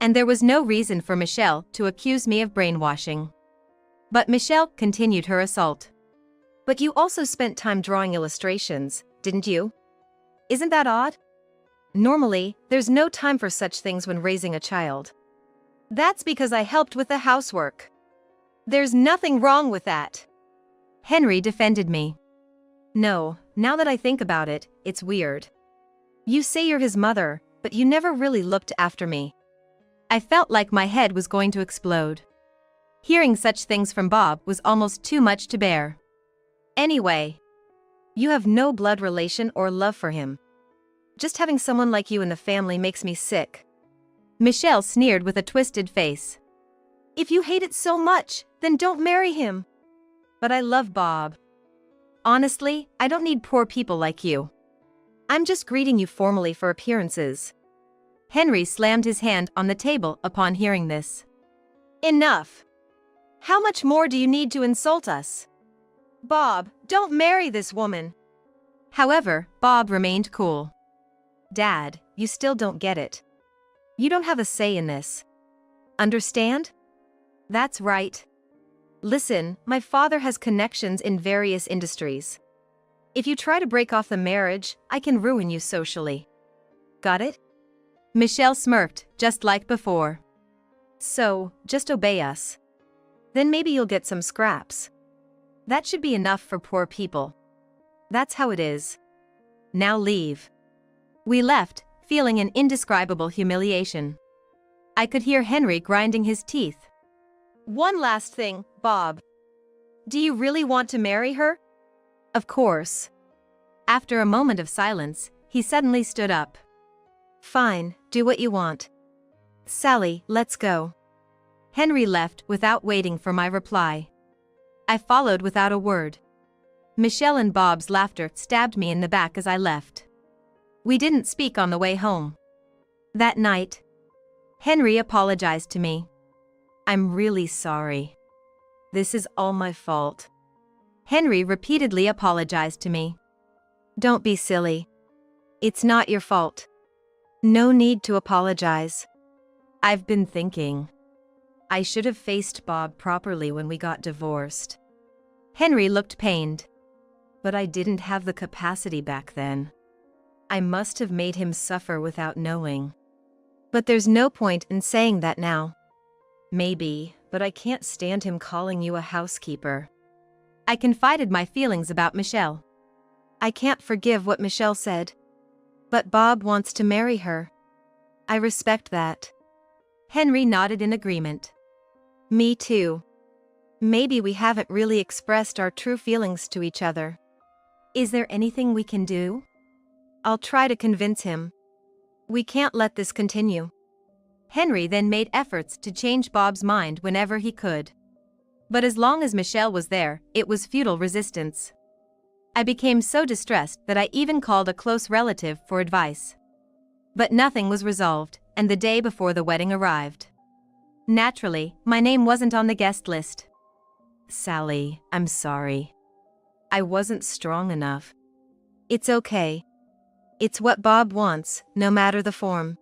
And there was no reason for Michelle to accuse me of brainwashing. But Michelle continued her assault. But you also spent time drawing illustrations, didn't you? Isn't that odd? Normally, there's no time for such things when raising a child. That's because I helped with the housework. There's nothing wrong with that. Henry defended me. No, now that I think about it, it's weird. You say you're his mother, but you never really looked after me. I felt like my head was going to explode. Hearing such things from Bob was almost too much to bear. Anyway, you have no blood relation or love for him. Just having someone like you in the family makes me sick. Michelle sneered with a twisted face. If you hate it so much, then don't marry him. But I love Bob. Honestly, I don't need poor people like you. I'm just greeting you formally for appearances. Henry slammed his hand on the table upon hearing this. Enough. How much more do you need to insult us? Bob, don't marry this woman. However, Bob remained cool. Dad, you still don't get it. You don't have a say in this. Understand? That's right. Listen, my father has connections in various industries. If you try to break off the marriage, I can ruin you socially. Got it? Michelle smirked, just like before. So, just obey us. Then maybe you'll get some scraps. That should be enough for poor people. That's how it is. Now leave. We left, feeling an indescribable humiliation. I could hear Henry grinding his teeth. One last thing, Bob. Do you really want to marry her? Of course. After a moment of silence, he suddenly stood up. Fine, do what you want. Sally, let's go. Henry left without waiting for my reply. I followed without a word. Michelle and Bob's laughter stabbed me in the back as I left. We didn't speak on the way home. That night, Henry apologized to me. I'm really sorry. This is all my fault. Henry repeatedly apologized to me. Don't be silly. It's not your fault. No need to apologize. I've been thinking. I should have faced Bob properly when we got divorced. Henry looked pained. But I didn't have the capacity back then. I must have made him suffer without knowing. But there's no point in saying that now. Maybe, but I can't stand him calling you a housekeeper. I confided my feelings about Michelle. I can't forgive what Michelle said. But Bob wants to marry her. I respect that. Henry nodded in agreement. Me too. Maybe we haven't really expressed our true feelings to each other. Is there anything we can do? I'll try to convince him. We can't let this continue. Henry then made efforts to change Bob's mind whenever he could. But as long as Michelle was there, it was futile resistance. I became so distressed that I even called a close relative for advice. But nothing was resolved, and the day before the wedding arrived. Naturally, my name wasn't on the guest list. Sally, I'm sorry. I wasn't strong enough. It's okay. It's what Bob wants, no matter the form.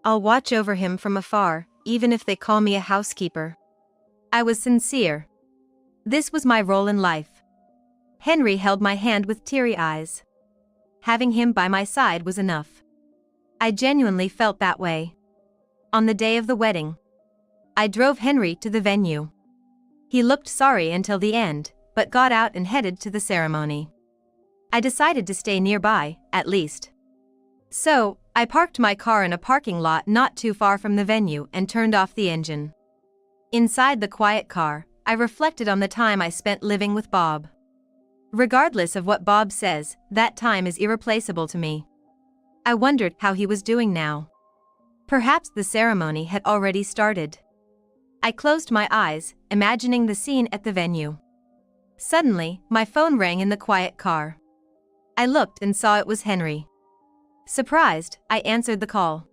I'll watch over him from afar, even if they call me a housekeeper. I was sincere. This was my role in life. Henry held my hand with teary eyes. Having him by my side was enough. I genuinely felt that way. On the day of the wedding, I drove Henry to the venue. He looked sorry until the end, but got out and headed to the ceremony. I decided to stay nearby, at least. So, I parked my car in a parking lot not too far from the venue and turned off the engine. Inside the quiet car, I reflected on the time I spent living with Bob. Regardless of what Bob says, that time is irreplaceable to me. I wondered how he was doing now. Perhaps the ceremony had already started. I closed my eyes, imagining the scene at the venue. Suddenly, my phone rang in the quiet car. I looked and saw it was Henry. Surprised, I answered the call.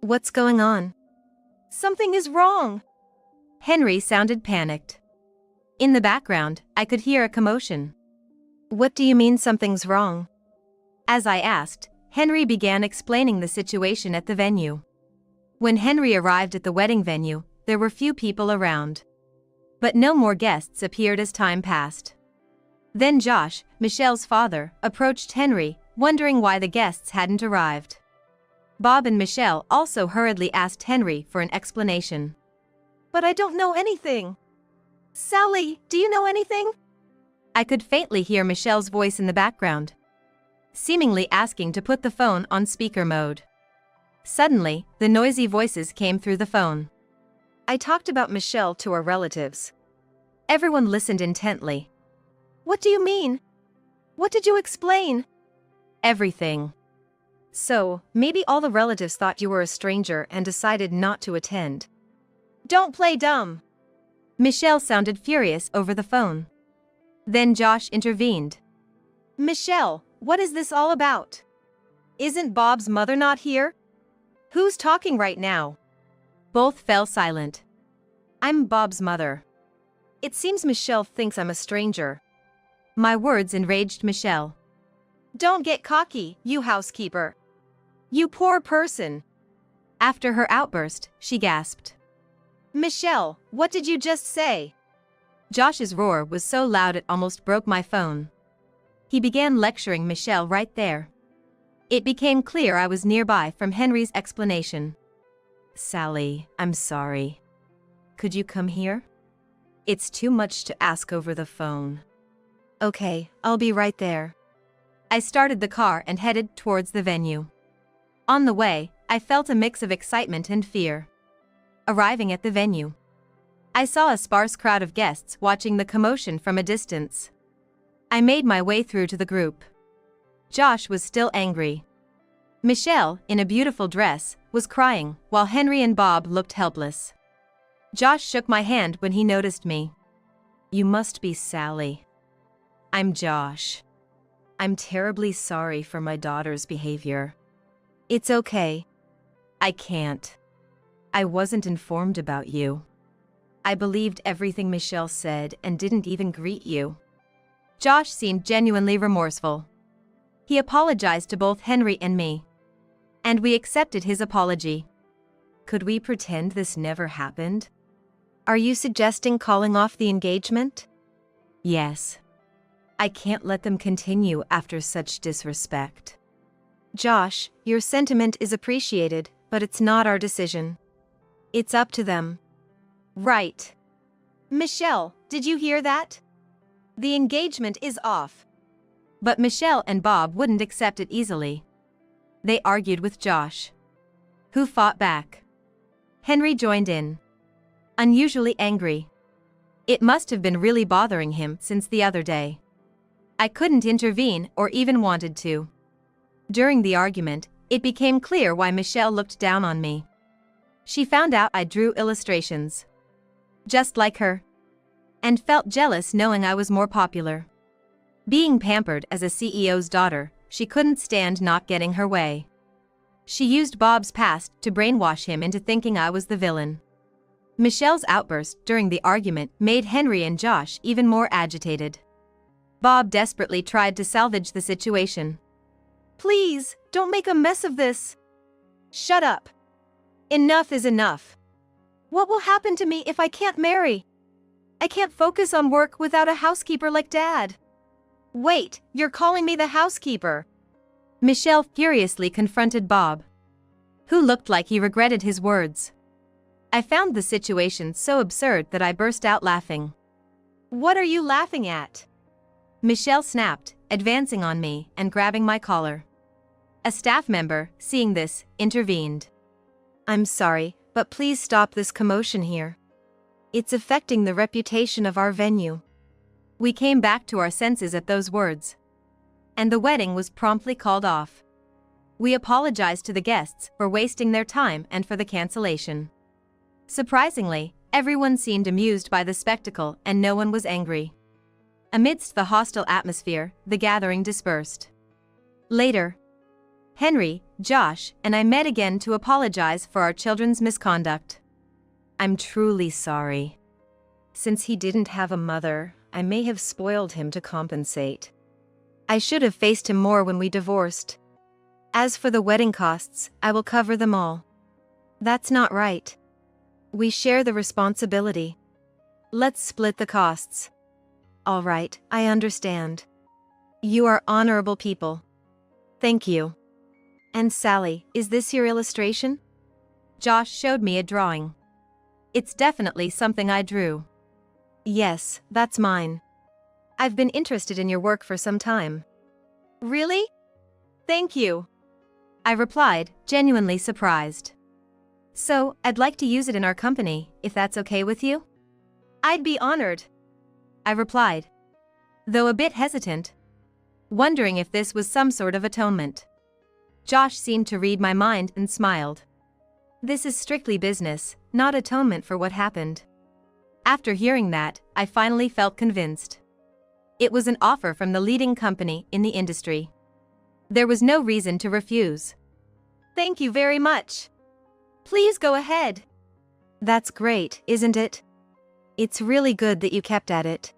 "What's going on?" "Something is wrong." Henry sounded panicked. In the background, I could hear a commotion. "What do you mean something's wrong?" As I asked, Henry began explaining the situation at the venue. When Henry arrived at the wedding venue, there were few people around. But no more guests appeared as time passed. Then Josh, Michelle's father, approached Henry, wondering why the guests hadn't arrived. Bob and Michelle also hurriedly asked Henry for an explanation. "But I don't know anything." "Sally, do you know anything?" I could faintly hear Michelle's voice in the background, seemingly asking to put the phone on speaker mode. Suddenly, the noisy voices came through the phone. I talked about Michelle to our relatives. Everyone listened intently. "What do you mean? What did you explain?" "Everything. So, maybe all the relatives thought you were a stranger and decided not to attend." "Don't play dumb." Michelle sounded furious over the phone. Then Josh intervened. "Michelle, what is this all about? Isn't Bob's mother not here? Who's talking right now?" Both fell silent. "I'm Bob's mother." "It seems Michelle thinks I'm a stranger." My words enraged Michelle. "Don't get cocky, you housekeeper. You poor person." After her outburst, she gasped. "Michelle, what did you just say?" Josh's roar was so loud it almost broke my phone. He began lecturing Michelle right there. It became clear I was nearby from Henry's explanation. "Sally, I'm sorry. Could you come here? It's too much to ask over the phone." "Okay, I'll be right there." I started the car and headed towards the venue. On the way, I felt a mix of excitement and fear. Arriving at the venue, I saw a sparse crowd of guests watching the commotion from a distance. I made my way through to the group. Josh was still angry. Michelle, in a beautiful dress, was crying, while Henry and Bob looked helpless. Josh shook my hand when he noticed me. "You must be Sally." "I'm Josh. I'm terribly sorry for my daughter's behavior." "It's okay." "I can't. I wasn't informed about you. I believed everything Michelle said and didn't even greet you." Josh seemed genuinely remorseful. He apologized to both Henry and me. And we accepted his apology. "Could we pretend this never happened?" "Are you suggesting calling off the engagement?" "Yes. I can't let them continue after such disrespect." "Josh, your sentiment is appreciated, but it's not our decision. It's up to them." "Right. Michelle, did you hear that? The engagement is off." But Michelle and Bob wouldn't accept it easily. They argued with Josh, who fought back. Henry joined in, unusually angry. It must have been really bothering him since the other day. I couldn't intervene or even wanted to. During the argument, it became clear why Michelle looked down on me. She found out I drew illustrations, just like her, and felt jealous knowing I was more popular. Being pampered as a CEO's daughter, she couldn't stand not getting her way. She used Bob's past to brainwash him into thinking I was the villain. Michelle's outburst during the argument made Henry and Josh even more agitated. Bob desperately tried to salvage the situation. "Please, don't make a mess of this." "Shut up. Enough is enough. What will happen to me if I can't marry? I can't focus on work without a housekeeper like Dad." "Wait, you're calling me the housekeeper?" Michelle furiously confronted Bob, who looked like he regretted his words. I found the situation so absurd that I burst out laughing. "What are you laughing at?" Michelle snapped, advancing on me and grabbing my collar. A staff member, seeing this, intervened. "I'm sorry, but please stop this commotion here. It's affecting the reputation of our venue." We came back to our senses at those words, and the wedding was promptly called off. We apologized to the guests for wasting their time and for the cancellation. Surprisingly, everyone seemed amused by the spectacle and no one was angry. Amidst the hostile atmosphere, the gathering dispersed. Later, Henry, Josh, and I met again to apologize for our children's misconduct. I'm truly sorry. Since he didn't have a mother, I may have spoiled him to compensate. I should have faced him more when we divorced. As for the wedding costs, I will cover them all. That's not right. We share the responsibility. Let's split the costs. All right, I understand. You are honorable people. Thank you. And Sally, is this your illustration? Josh showed me a drawing. It's definitely something I drew. Yes, that's mine. I've been interested in your work for some time. Really? Thank you. I replied, genuinely surprised. So, I'd like to use it in our company, if that's okay with you? I'd be honored. I replied, though a bit hesitant, wondering if this was some sort of atonement. Josh seemed to read my mind and smiled. This is strictly business, not atonement for what happened. After hearing that, I finally felt convinced. It was an offer from the leading company in the industry. There was no reason to refuse. Thank you very much. Please go ahead. That's great, isn't it? It's really good that you kept at it.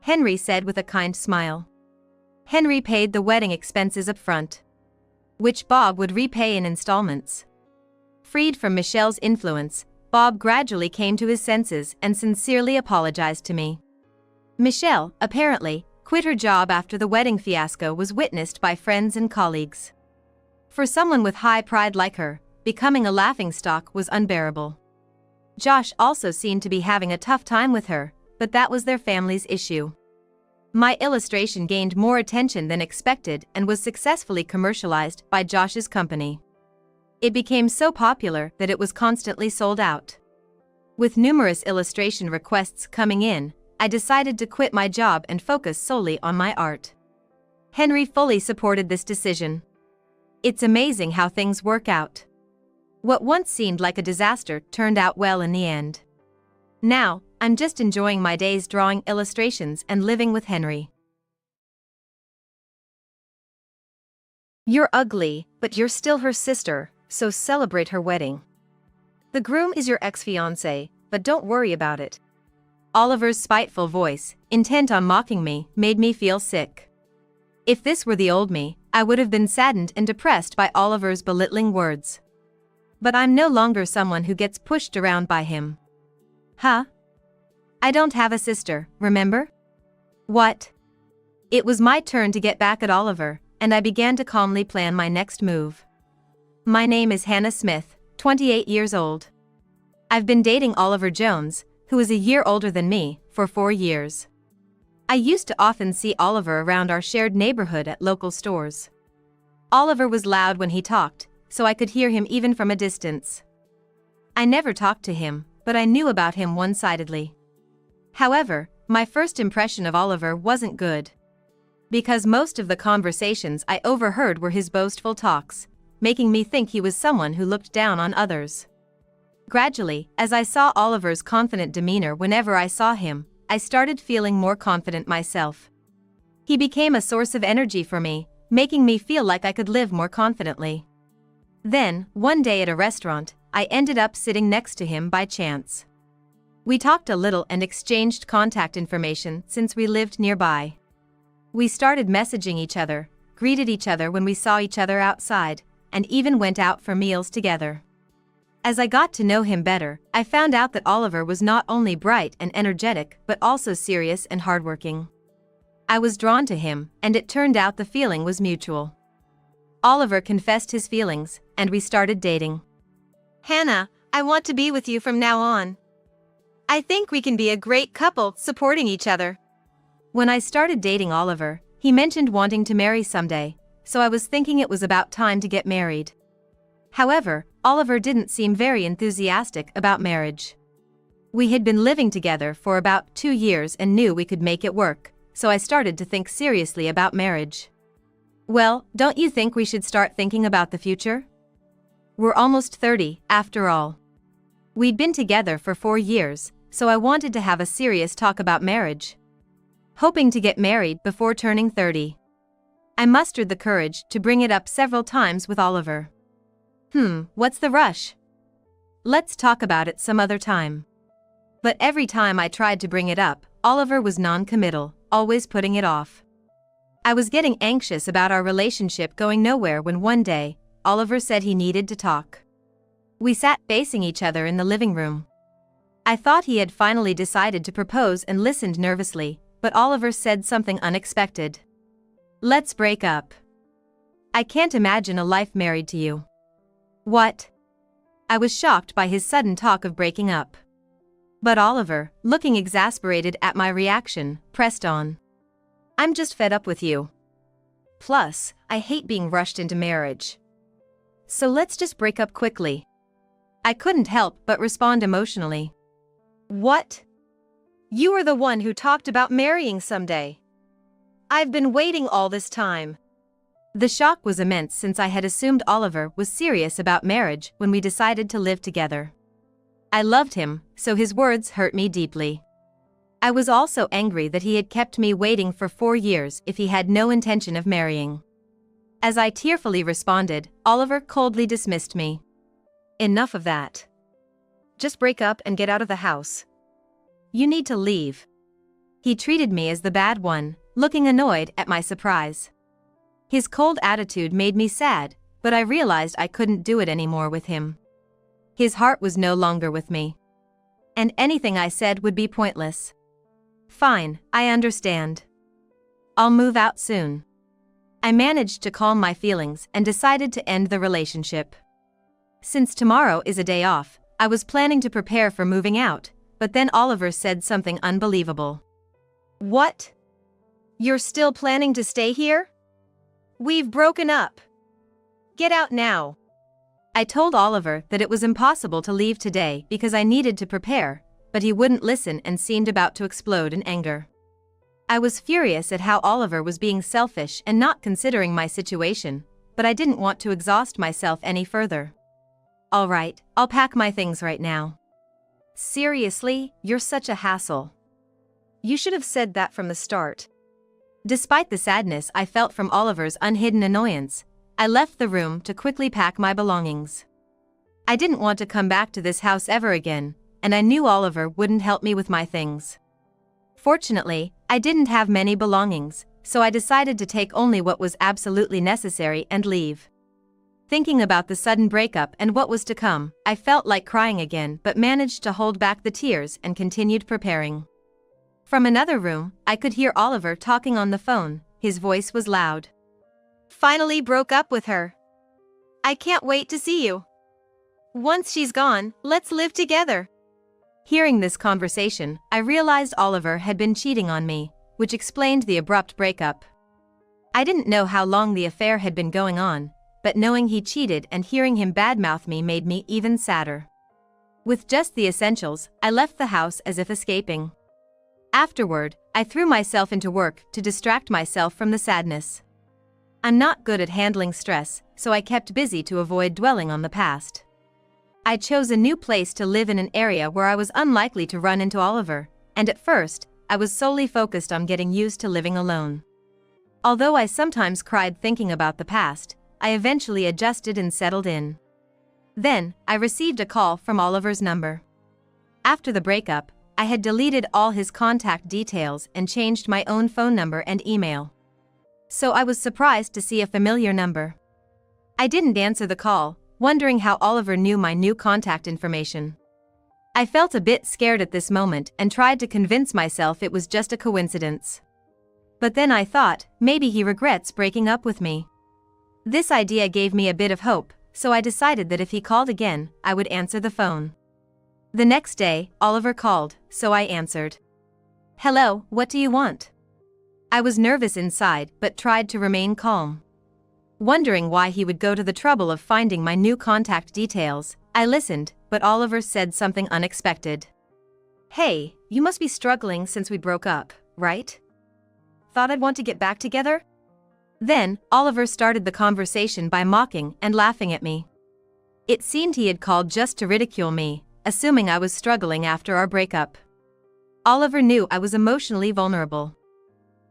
Henry said with a kind smile. Henry paid the wedding expenses up front, which Bob would repay in installments. Freed from Michelle's influence, Bob gradually came to his senses and sincerely apologized to me. Michelle, apparently, quit her job after the wedding fiasco was witnessed by friends and colleagues. For someone with high pride like her, becoming a laughingstock was unbearable. Josh also seemed to be having a tough time with her, but that was their family's issue. My illustration gained more attention than expected and was successfully commercialized by Josh's company. It became so popular that it was constantly sold out. With numerous illustration requests coming in, I decided to quit my job and focus solely on my art. Henry fully supported this decision. It's amazing how things work out. What once seemed like a disaster turned out well in the end. Now, I'm just enjoying my days drawing illustrations and living with Henry. You're ugly, but you're still her sister, so celebrate her wedding. The groom is your ex-fiancé, but don't worry about it. Oliver's spiteful voice, intent on mocking me, made me feel sick. If this were the old me, I would have been saddened and depressed by Oliver's belittling words. But I'm no longer someone who gets pushed around by him. Huh? I don't have a sister, remember? What? It was my turn to get back at Oliver, and I began to calmly plan my next move. My name is Hannah Smith, 28 years old. I've been dating Oliver Jones, who is a year older than me, for 4 years. I used to often see Oliver around our shared neighborhood at local stores. Oliver was loud when he talked, so I could hear him even from a distance. I never talked to him, but I knew about him one-sidedly. However, my first impression of Oliver wasn't good. Because most of the conversations I overheard were his boastful talks, making me think he was someone who looked down on others. Gradually, as I saw Oliver's confident demeanor whenever I saw him, I started feeling more confident myself. He became a source of energy for me, making me feel like I could live more confidently. Then, one day at a restaurant, I ended up sitting next to him by chance. We talked a little and exchanged contact information since we lived nearby. We started messaging each other, greeted each other when we saw each other outside, and even went out for meals together. As I got to know him better, I found out that Oliver was not only bright and energetic but also serious and hardworking. I was drawn to him, and it turned out the feeling was mutual. Oliver confessed his feelings, and we started dating. Hannah, I want to be with you from now on. I think we can be a great couple, supporting each other. When I started dating Oliver, he mentioned wanting to marry someday, so I was thinking it was about time to get married. However, Oliver didn't seem very enthusiastic about marriage. We had been living together for about 2 years and knew we could make it work, so I started to think seriously about marriage. Well, don't you think we should start thinking about the future? We're almost 30, after all. We'd been together for 4 years, so I wanted to have a serious talk about marriage. Hoping to get married before turning 30. I mustered the courage to bring it up several times with Oliver. What's the rush? Let's talk about it some other time. But every time I tried to bring it up, Oliver was non-committal, always putting it off. I was getting anxious about our relationship going nowhere when one day, Oliver said he needed to talk. We sat facing each other in the living room. I thought he had finally decided to propose and listened nervously, but Oliver said something unexpected. Let's break up. I can't imagine a life married to you. What? I was shocked by his sudden talk of breaking up. But Oliver, looking exasperated at my reaction, pressed on. I'm just fed up with you. Plus, I hate being rushed into marriage. So let's just break up quickly. I couldn't help but respond emotionally. What? You are the one who talked about marrying someday. I've been waiting all this time. The shock was immense since I had assumed Oliver was serious about marriage when we decided to live together. I loved him, so his words hurt me deeply. I was also angry that he had kept me waiting for 4 years if he had no intention of marrying. As I tearfully responded, Oliver coldly dismissed me. Enough of that. Just break up and get out of the house. You need to leave. He treated me as the bad one, looking annoyed at my surprise. His cold attitude made me sad, but I realized I couldn't do it anymore with him. His heart was no longer with me. And anything I said would be pointless. Fine, I understand. I'll move out soon. I managed to calm my feelings and decided to end the relationship. Since tomorrow is a day off, I was planning to prepare for moving out, but then Oliver said something unbelievable. What? You're still planning to stay here? We've broken up. Get out now. I told Oliver that it was impossible to leave today because I needed to prepare, but he wouldn't listen and seemed about to explode in anger. I was furious at how Oliver was being selfish and not considering my situation, but I didn't want to exhaust myself any further. All right, I'll pack my things right now. Seriously, you're such a hassle. You should have said that from the start. Despite the sadness I felt from Oliver's unhidden annoyance, I left the room to quickly pack my belongings. I didn't want to come back to this house ever again, and I knew Oliver wouldn't help me with my things. Fortunately, I didn't have many belongings, so I decided to take only what was absolutely necessary and leave. Thinking about the sudden breakup and what was to come, I felt like crying again but managed to hold back the tears and continued preparing. From another room, I could hear Oliver talking on the phone. His voice was loud. Finally broke up with her. I can't wait to see you. Once she's gone, let's live together. Hearing this conversation, I realized Oliver had been cheating on me, which explained the abrupt breakup. I didn't know how long the affair had been going on, but knowing he cheated and hearing him badmouth me made me even sadder. With just the essentials, I left the house as if escaping. Afterward, I threw myself into work to distract myself from the sadness. I'm not good at handling stress, so I kept busy to avoid dwelling on the past. I chose a new place to live in an area where I was unlikely to run into Oliver, and at first, I was solely focused on getting used to living alone. Although I sometimes cried thinking about the past, I eventually adjusted and settled in. Then, I received a call from Oliver's number. After the breakup, I had deleted all his contact details and changed my own phone number and email. So I was surprised to see a familiar number. I didn't answer the call, wondering how Oliver knew my new contact information. I felt a bit scared at this moment and tried to convince myself it was just a coincidence. But then I thought, maybe he regrets breaking up with me. This idea gave me a bit of hope, so I decided that if he called again, I would answer the phone. The next day, Oliver called, so I answered. Hello, what do you want? I was nervous inside but tried to remain calm. Wondering why he would go to the trouble of finding my new contact details, I listened, but Oliver said something unexpected. Hey, you must be struggling since we broke up, right? Thought I'd want to get back together? Then, Oliver started the conversation by mocking and laughing at me. It seemed he had called just to ridicule me, assuming I was struggling after our breakup. Oliver knew I was emotionally vulnerable.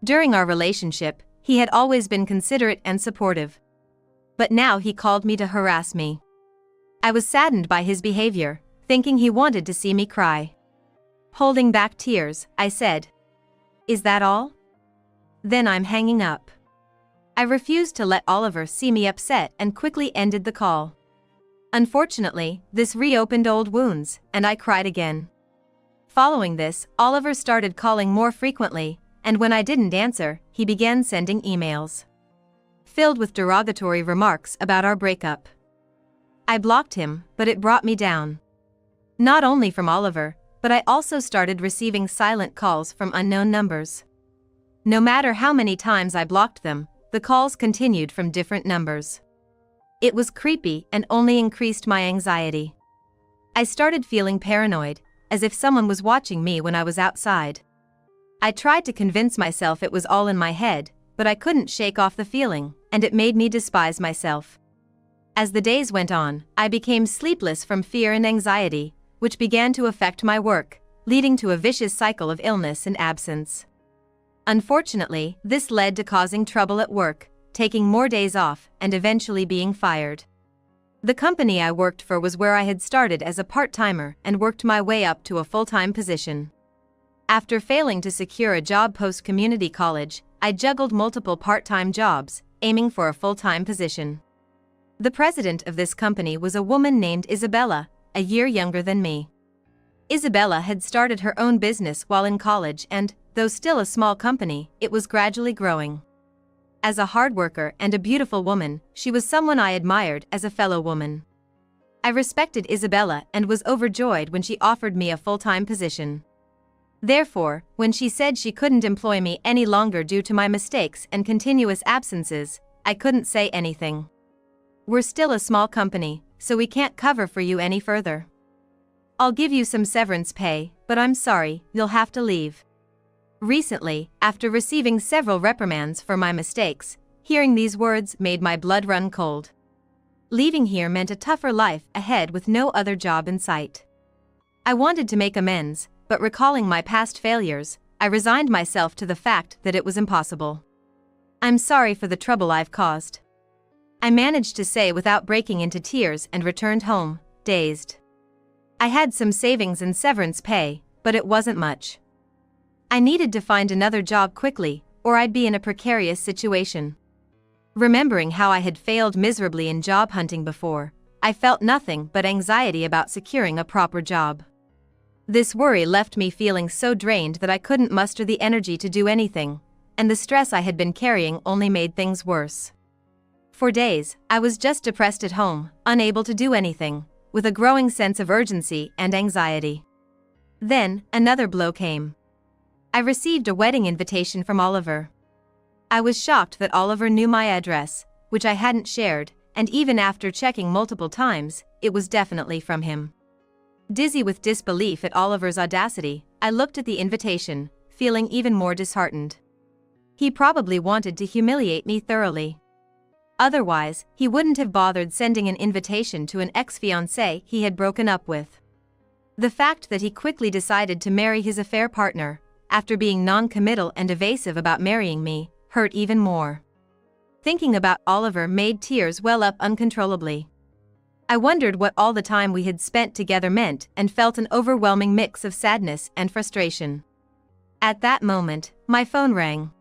During our relationship, he had always been considerate and supportive. But now he called me to harass me. I was saddened by his behavior, thinking he wanted to see me cry. Holding back tears, I said, "Is that all?" "Then I'm hanging up." I refused to let Oliver see me upset and quickly ended the call. Unfortunately, this reopened old wounds, and I cried again. Following this, Oliver started calling more frequently, and when I didn't answer, he began sending emails filled with derogatory remarks about our breakup. I blocked him, but it brought me down. Not only from Oliver, but I also started receiving silent calls from unknown numbers. No matter how many times I blocked them, the calls continued from different numbers. It was creepy and only increased my anxiety. I started feeling paranoid, as if someone was watching me when I was outside. I tried to convince myself it was all in my head, but I couldn't shake off the feeling, and it made me despise myself. As the days went on, I became sleepless from fear and anxiety, which began to affect my work, leading to a vicious cycle of illness and absence. Unfortunately, this led to causing trouble at work, taking more days off, and eventually being fired. The company I worked for was where I had started as a part-timer and worked my way up to a full-time position. After failing to secure a job post-community college, I juggled multiple part-time jobs, aiming for a full-time position. The president of this company was a woman named Isabella, a year younger than me. Isabella had started her own business while in college and, though still a small company, it was gradually growing. As a hard worker and a beautiful woman, she was someone I admired as a fellow woman. I respected Isabella and was overjoyed when she offered me a full-time position. Therefore, when she said she couldn't employ me any longer due to my mistakes and continuous absences, I couldn't say anything. "We're still a small company, so we can't cover for you any further. I'll give you some severance pay, but I'm sorry, you'll have to leave." Recently, after receiving several reprimands for my mistakes, hearing these words made my blood run cold. Leaving here meant a tougher life ahead with no other job in sight. I wanted to make amends, but recalling my past failures, I resigned myself to the fact that it was impossible. "I'm sorry for the trouble I've caused," I managed to say without breaking into tears and returned home, dazed. I had some savings and severance pay, but it wasn't much. I needed to find another job quickly, or I'd be in a precarious situation. Remembering how I had failed miserably in job hunting before, I felt nothing but anxiety about securing a proper job. This worry left me feeling so drained that I couldn't muster the energy to do anything, and the stress I had been carrying only made things worse. For days, I was just depressed at home, unable to do anything, with a growing sense of urgency and anxiety. Then, another blow came. I received a wedding invitation from Oliver. I was shocked that Oliver knew my address, which I hadn't shared, and even after checking multiple times, it was definitely from him. Dizzy with disbelief at Oliver's audacity, I looked at the invitation, feeling even more disheartened. He probably wanted to humiliate me thoroughly. Otherwise, he wouldn't have bothered sending an invitation to an ex-fiancée he had broken up with. The fact that he quickly decided to marry his affair partner, after being non-committal and evasive about marrying me, hurt even more. Thinking about Oliver made tears well up uncontrollably. I wondered what all the time we had spent together meant and felt an overwhelming mix of sadness and frustration. At that moment, my phone rang.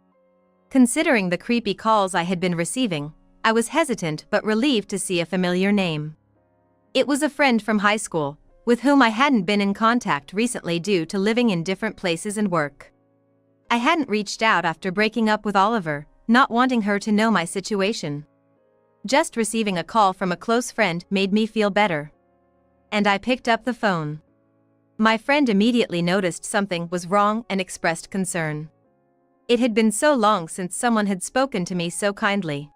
Considering the creepy calls I had been receiving, I was hesitant but relieved to see a familiar name. It was a friend from high school, with whom I hadn't been in contact recently due to living in different places and work. I hadn't reached out after breaking up with Oliver, not wanting her to know my situation. Just receiving a call from a close friend made me feel better. And I picked up the phone. My friend immediately noticed something was wrong and expressed concern. It had been so long since someone had spoken to me so kindly.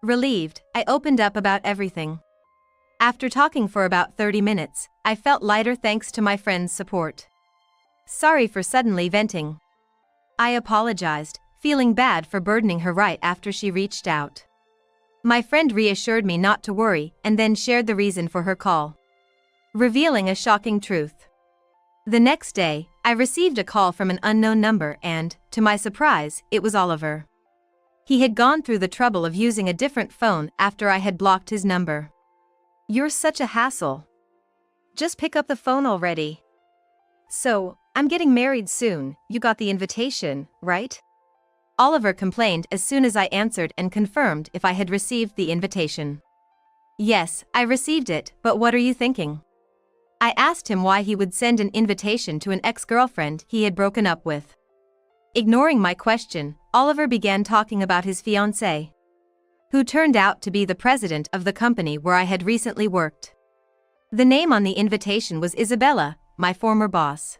Relieved, I opened up about everything. After talking for about 30 minutes, I felt lighter thanks to my friend's support. "Sorry for suddenly venting," I apologized, feeling bad for burdening her right after she reached out. My friend reassured me not to worry and then shared the reason for her call, revealing a shocking truth. The next day, I received a call from an unknown number and, to my surprise, it was Oliver. He had gone through the trouble of using a different phone after I had blocked his number. "You're such a hassle. Just pick up the phone already." "So, I'm getting married soon, you got the invitation, right?" Oliver complained as soon as I answered and confirmed if I had received the invitation. "Yes, I received it, but what are you thinking?" I asked him why he would send an invitation to an ex-girlfriend he had broken up with. Ignoring my question, Oliver began talking about his fiancée, who turned out to be the president of the company where I had recently worked. The name on the invitation was Isabella, my former boss,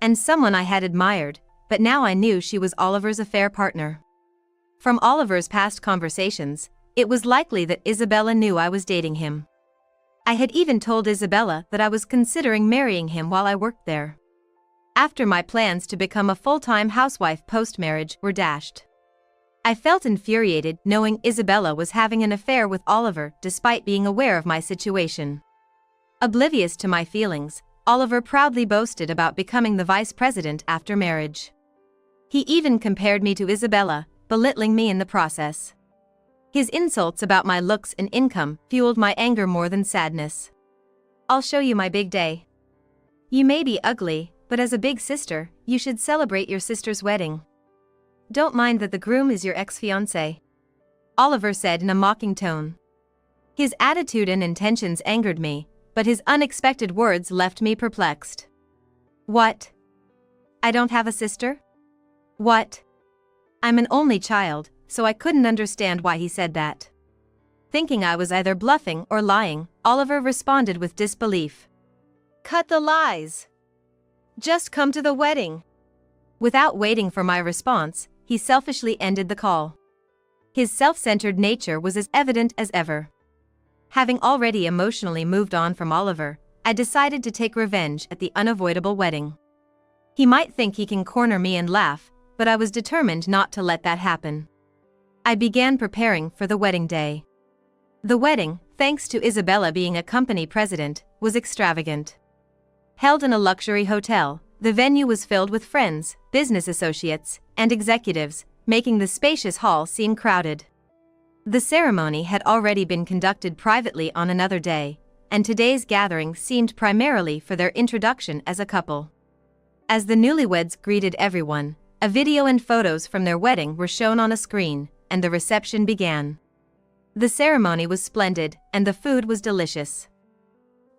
and someone I had admired, but now I knew she was Oliver's affair partner. From Oliver's past conversations, it was likely that Isabella knew I was dating him. I had even told Isabella that I was considering marrying him while I worked there, after my plans to become a full-time housewife post-marriage were dashed. I felt infuriated knowing Isabella was having an affair with Oliver despite being aware of my situation. Oblivious to my feelings, Oliver proudly boasted about becoming the vice president after marriage. He even compared me to Isabella, belittling me in the process. His insults about my looks and income fueled my anger more than sadness. "I'll show you my big day. You may be ugly, but as a big sister, you should celebrate your sister's wedding. Don't mind that the groom is your ex-fiancé," Oliver said in a mocking tone. His attitude and intentions angered me, but his unexpected words left me perplexed. "What? I don't have a sister? What?" I'm an only child, so I couldn't understand why he said that. Thinking I was either bluffing or lying, Oliver responded with disbelief. "Cut the lies. Just come to the wedding." Without waiting for my response, he selfishly ended the call. His self-centered nature was as evident as ever. Having already emotionally moved on from Oliver, I decided to take revenge at the unavoidable wedding. He might think he can corner me and laugh, but I was determined not to let that happen. I began preparing for the wedding day. The wedding, thanks to Isabella being a company president, was extravagant. Held in a luxury hotel, the venue was filled with friends, business associates, and executives, making the spacious hall seem crowded. The ceremony had already been conducted privately on another day, and today's gathering seemed primarily for their introduction as a couple. As the newlyweds greeted everyone, a video and photos from their wedding were shown on a screen, and the reception began. The ceremony was splendid, and the food was delicious.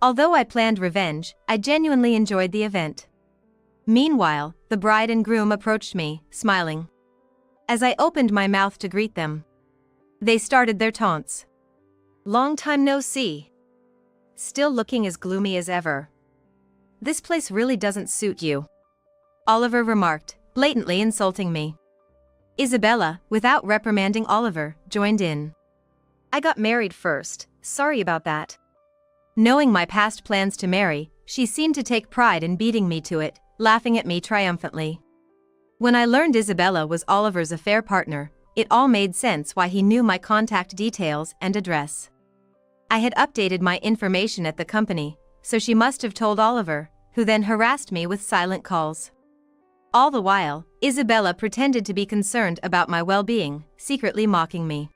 Although I planned revenge, I genuinely enjoyed the event. Meanwhile, the bride and groom approached me, smiling. As I opened my mouth to greet them, they started their taunts. "Long time no see. Still looking as gloomy as ever. This place really doesn't suit you," Oliver remarked, blatantly insulting me. Isabella, without reprimanding Oliver, joined in. "I got married first, sorry about that." Knowing my past plans to marry, she seemed to take pride in beating me to it, laughing at me triumphantly. When I learned Isabella was Oliver's affair partner, it all made sense why he knew my contact details and address. I had updated my information at the company, so she must have told Oliver, who then harassed me with silent calls. All the while, Isabella pretended to be concerned about my well-being, secretly mocking me.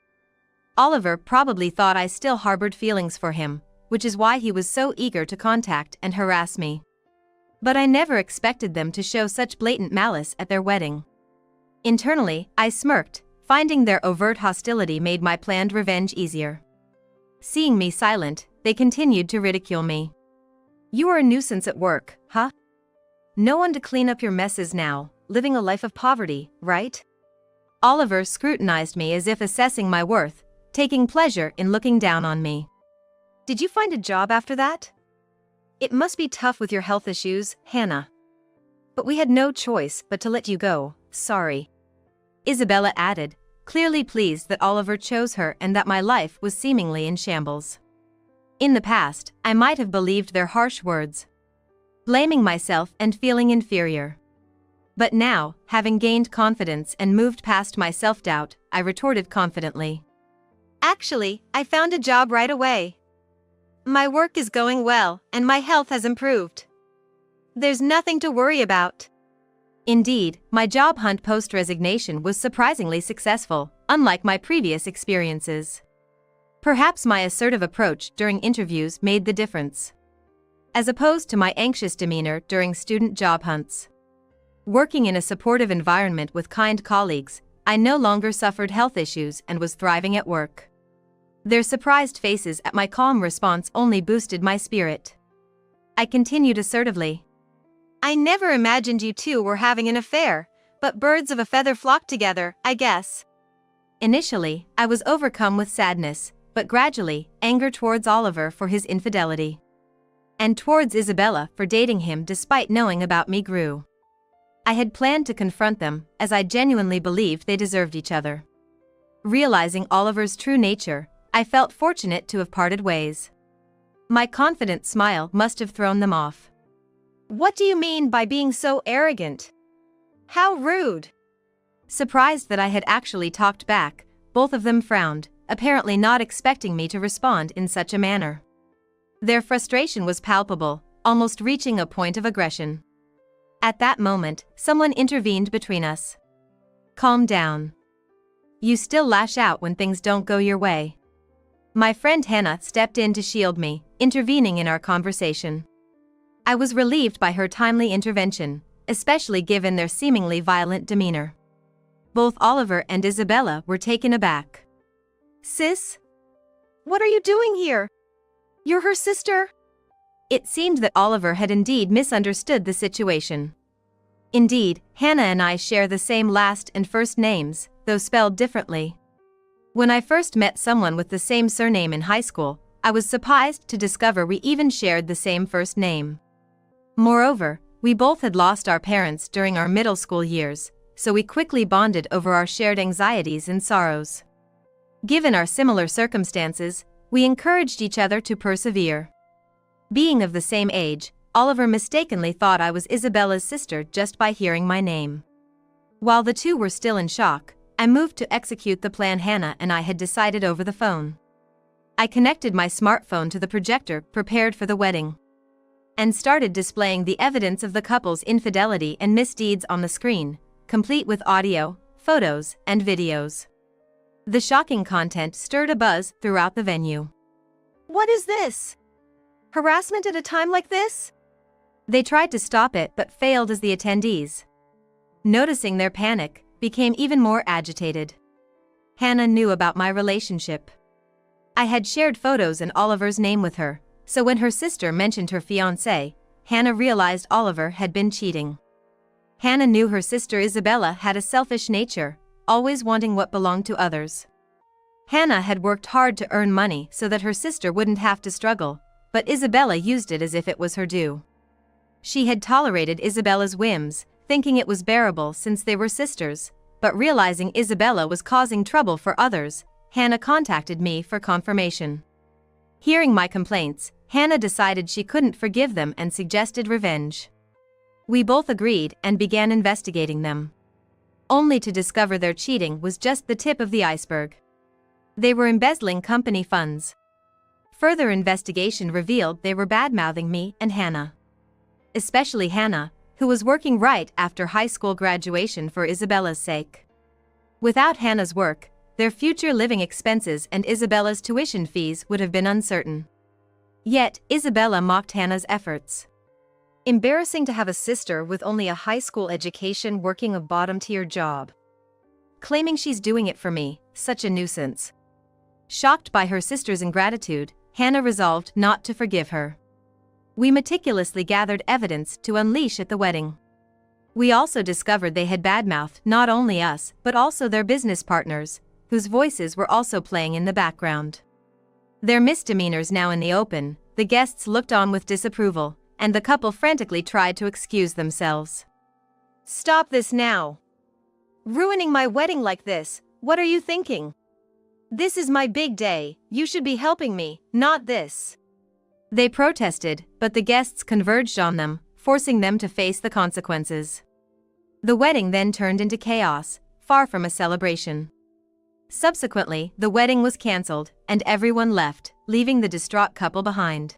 Oliver probably thought I still harbored feelings for him, which is why he was so eager to contact and harass me. But I never expected them to show such blatant malice at their wedding. Internally, I smirked, finding their overt hostility made my planned revenge easier. Seeing me silent, they continued to ridicule me. "You are a nuisance at work, huh? No one to clean up your messes now, living a life of poverty, right?" Oliver scrutinized me as if assessing my worth, taking pleasure in looking down on me. "Did you find a job after that? It must be tough with your health issues, Hannah. But we had no choice but to let you go, sorry," Isabella added, clearly pleased that Oliver chose her and that my life was seemingly in shambles. In the past, I might have believed their harsh words, blaming myself and feeling inferior. But now, having gained confidence and moved past my self-doubt, I retorted confidently. Actually, I found a job right away. My work is going well, and my health has improved. There's nothing to worry about. Indeed, my job hunt post-resignation was surprisingly successful, unlike my previous experiences. Perhaps my assertive approach during interviews made the difference, as opposed to my anxious demeanor during student job hunts. Working in a supportive environment with kind colleagues, I no longer suffered health issues and was thriving at work. Their surprised faces at my calm response only boosted my spirit. I continued assertively. I never imagined you two were having an affair, but birds of a feather flock together, I guess. Initially, I was overcome with sadness, but gradually, anger towards Oliver for his infidelity, and towards Isabella for dating him despite knowing about me grew. I had planned to confront them, as I genuinely believed they deserved each other. Realizing Oliver's true nature, I felt fortunate to have parted ways. My confident smile must have thrown them off. What do you mean by being so arrogant? How rude! Surprised that I had actually talked back, both of them frowned, apparently not expecting me to respond in such a manner. Their frustration was palpable, almost reaching a point of aggression. At that moment, someone intervened between us. Calm down. You still lash out when things don't go your way. My friend Hannah stepped in to shield me, intervening in our conversation. I was relieved by her timely intervention, especially given their seemingly violent demeanor. Both Oliver and Isabella were taken aback. Sis? What are you doing here? You're her sister? It seemed that Oliver had indeed misunderstood the situation. Indeed, Hannah and I share the same last and first names, though spelled differently. When I first met someone with the same surname in high school, I was surprised to discover we even shared the same first name. Moreover, we both had lost our parents during our middle school years, so we quickly bonded over our shared anxieties and sorrows. Given our similar circumstances, we encouraged each other to persevere. Being of the same age, Oliver mistakenly thought I was Isabella's sister just by hearing my name. While the two were still in shock, I moved to execute the plan Hannah and I had decided over the phone. I connected my smartphone to the projector prepared for the wedding, and started displaying the evidence of the couple's infidelity and misdeeds on the screen, complete with audio, photos, and videos. The shocking content stirred a buzz throughout the venue. What is this? Harassment at a time like this? They tried to stop it but failed as the attendees, noticing their panic, became even more agitated. Hannah knew about my relationship. I had shared photos and Oliver's name with her, so when her sister mentioned her fiancé, Hannah realized Oliver had been cheating. Hannah knew her sister Isabella had a selfish nature, always wanting what belonged to others. Hannah had worked hard to earn money so that her sister wouldn't have to struggle, but Isabella used it as if it was her due. She had tolerated Isabella's whims, thinking it was bearable since they were sisters, but realizing Isabella was causing trouble for others, Hannah contacted me for confirmation. Hearing my complaints, Hannah decided she couldn't forgive them and suggested revenge. We both agreed and began investigating them, only to discover their cheating was just the tip of the iceberg. They were embezzling company funds. Further investigation revealed they were bad-mouthing me and Hannah. Especially Hannah, who was working right after high school graduation for Isabella's sake. Without Hannah's work, their future living expenses and Isabella's tuition fees would have been uncertain. Yet, Isabella mocked Hannah's efforts. Embarrassing to have a sister with only a high school education working a bottom-tier job. Claiming she's doing it for me, such a nuisance. Shocked by her sister's ingratitude, Hannah resolved not to forgive her. We meticulously gathered evidence to unleash at the wedding. We also discovered they had badmouthed not only us but also their business partners, whose voices were also playing in the background. Their misdemeanors now in the open, the guests looked on with disapproval, and the couple frantically tried to excuse themselves. Stop this now! Ruining my wedding like this, what are you thinking? This is my big day, you should be helping me, not this. They protested, but the guests converged on them, forcing them to face the consequences. The wedding then turned into chaos, far from a celebration. Subsequently, the wedding was cancelled, and everyone left, leaving the distraught couple behind.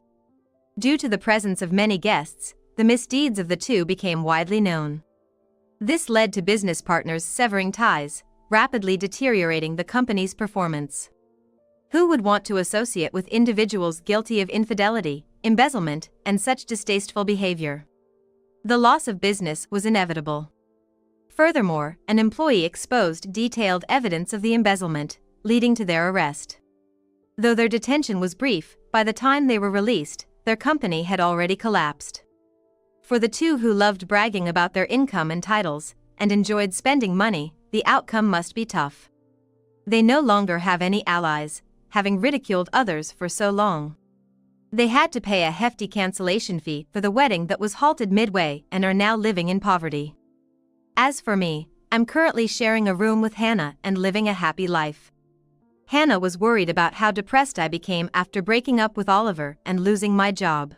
Due to the presence of many guests, the misdeeds of the two became widely known. This led to business partners severing ties, rapidly deteriorating the company's performance. Who would want to associate with individuals guilty of infidelity, embezzlement, and such distasteful behavior? The loss of business was inevitable. Furthermore, an employee exposed detailed evidence of the embezzlement, leading to their arrest. Though their detention was brief, by the time they were released, their company had already collapsed. For the two who loved bragging about their income and titles, and enjoyed spending money, the outcome must be tough. They no longer have any allies, having ridiculed others for so long. They had to pay a hefty cancellation fee for the wedding that was halted midway and are now living in poverty. As for me, I'm currently sharing a room with Hannah and living a happy life. Hannah was worried about how depressed I became after breaking up with Oliver and losing my job.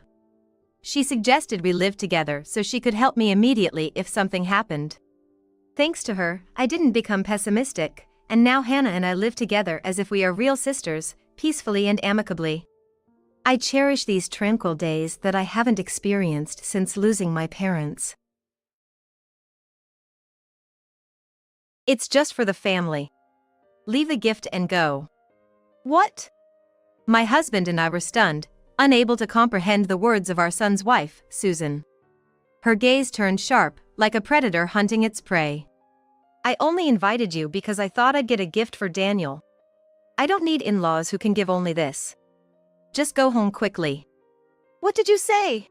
She suggested we live together so she could help me immediately if something happened. Thanks to her, I didn't become pessimistic, and now Hannah and I live together as if we are real sisters, peacefully and amicably. I cherish these tranquil days that I haven't experienced since losing my parents. It's just for the family. Leave the gift and go. What? My husband and I were stunned, unable to comprehend the words of our son's wife, Susan. Her gaze turned sharp, like a predator hunting its prey. I only invited you because I thought I'd get a gift for Daniel. I don't need in-laws who can give only this. Just go home quickly. What did you say?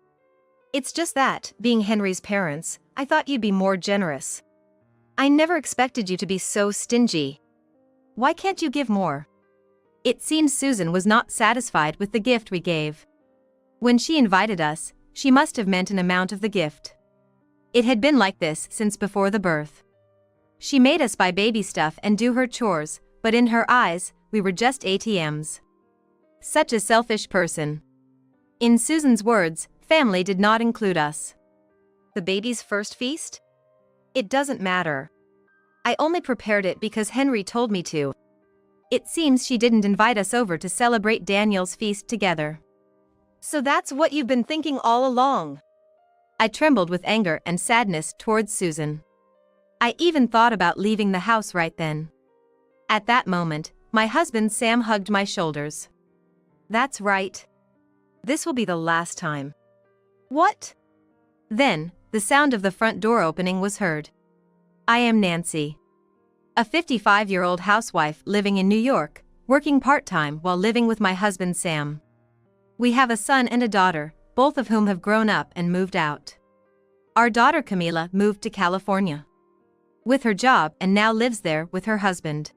It's just that, being Henry's parents, I thought you'd be more generous. I never expected you to be so stingy. Why can't you give more? It seems Susan was not satisfied with the gift we gave. When she invited us, she must have meant an amount of the gift. It had been like this since before the birth. She made us buy baby stuff and do her chores, but in her eyes, we were just ATMs. Such a selfish person. In Susan's words, family did not include us. The baby's first feast? It doesn't matter. I only prepared it because Henry told me to. It seems she didn't invite us over to celebrate Daniel's feast together. So that's what you've been thinking all along. I trembled with anger and sadness towards Susan. I even thought about leaving the house right then. At that moment, my husband Sam hugged my shoulders. That's right. This will be the last time. What? Then, the sound of the front door opening was heard. I am Nancy. A 55-year-old housewife living in New York, working part-time while living with my husband Sam. We have a son and a daughter, both of whom have grown up and moved out. Our daughter Camila moved to California with her job and now lives there with her husband.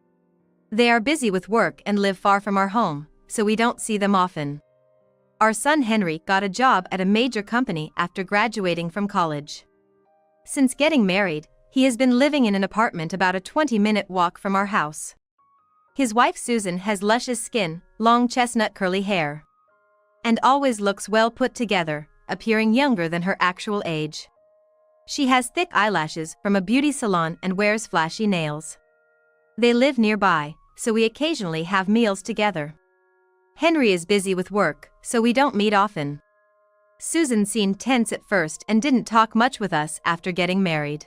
They are busy with work and live far from our home, so we don't see them often. Our son Henry got a job at a major company after graduating from college. Since getting married, he has been living in an apartment about a 20-minute walk from our house. His wife Susan has luscious skin, long chestnut curly hair, and always looks well put together, appearing younger than her actual age. She has thick eyelashes from a beauty salon and wears flashy nails. They live nearby, so we occasionally have meals together. Henry is busy with work, so we don't meet often. Susan seemed tense at first and didn't talk much with us after getting married.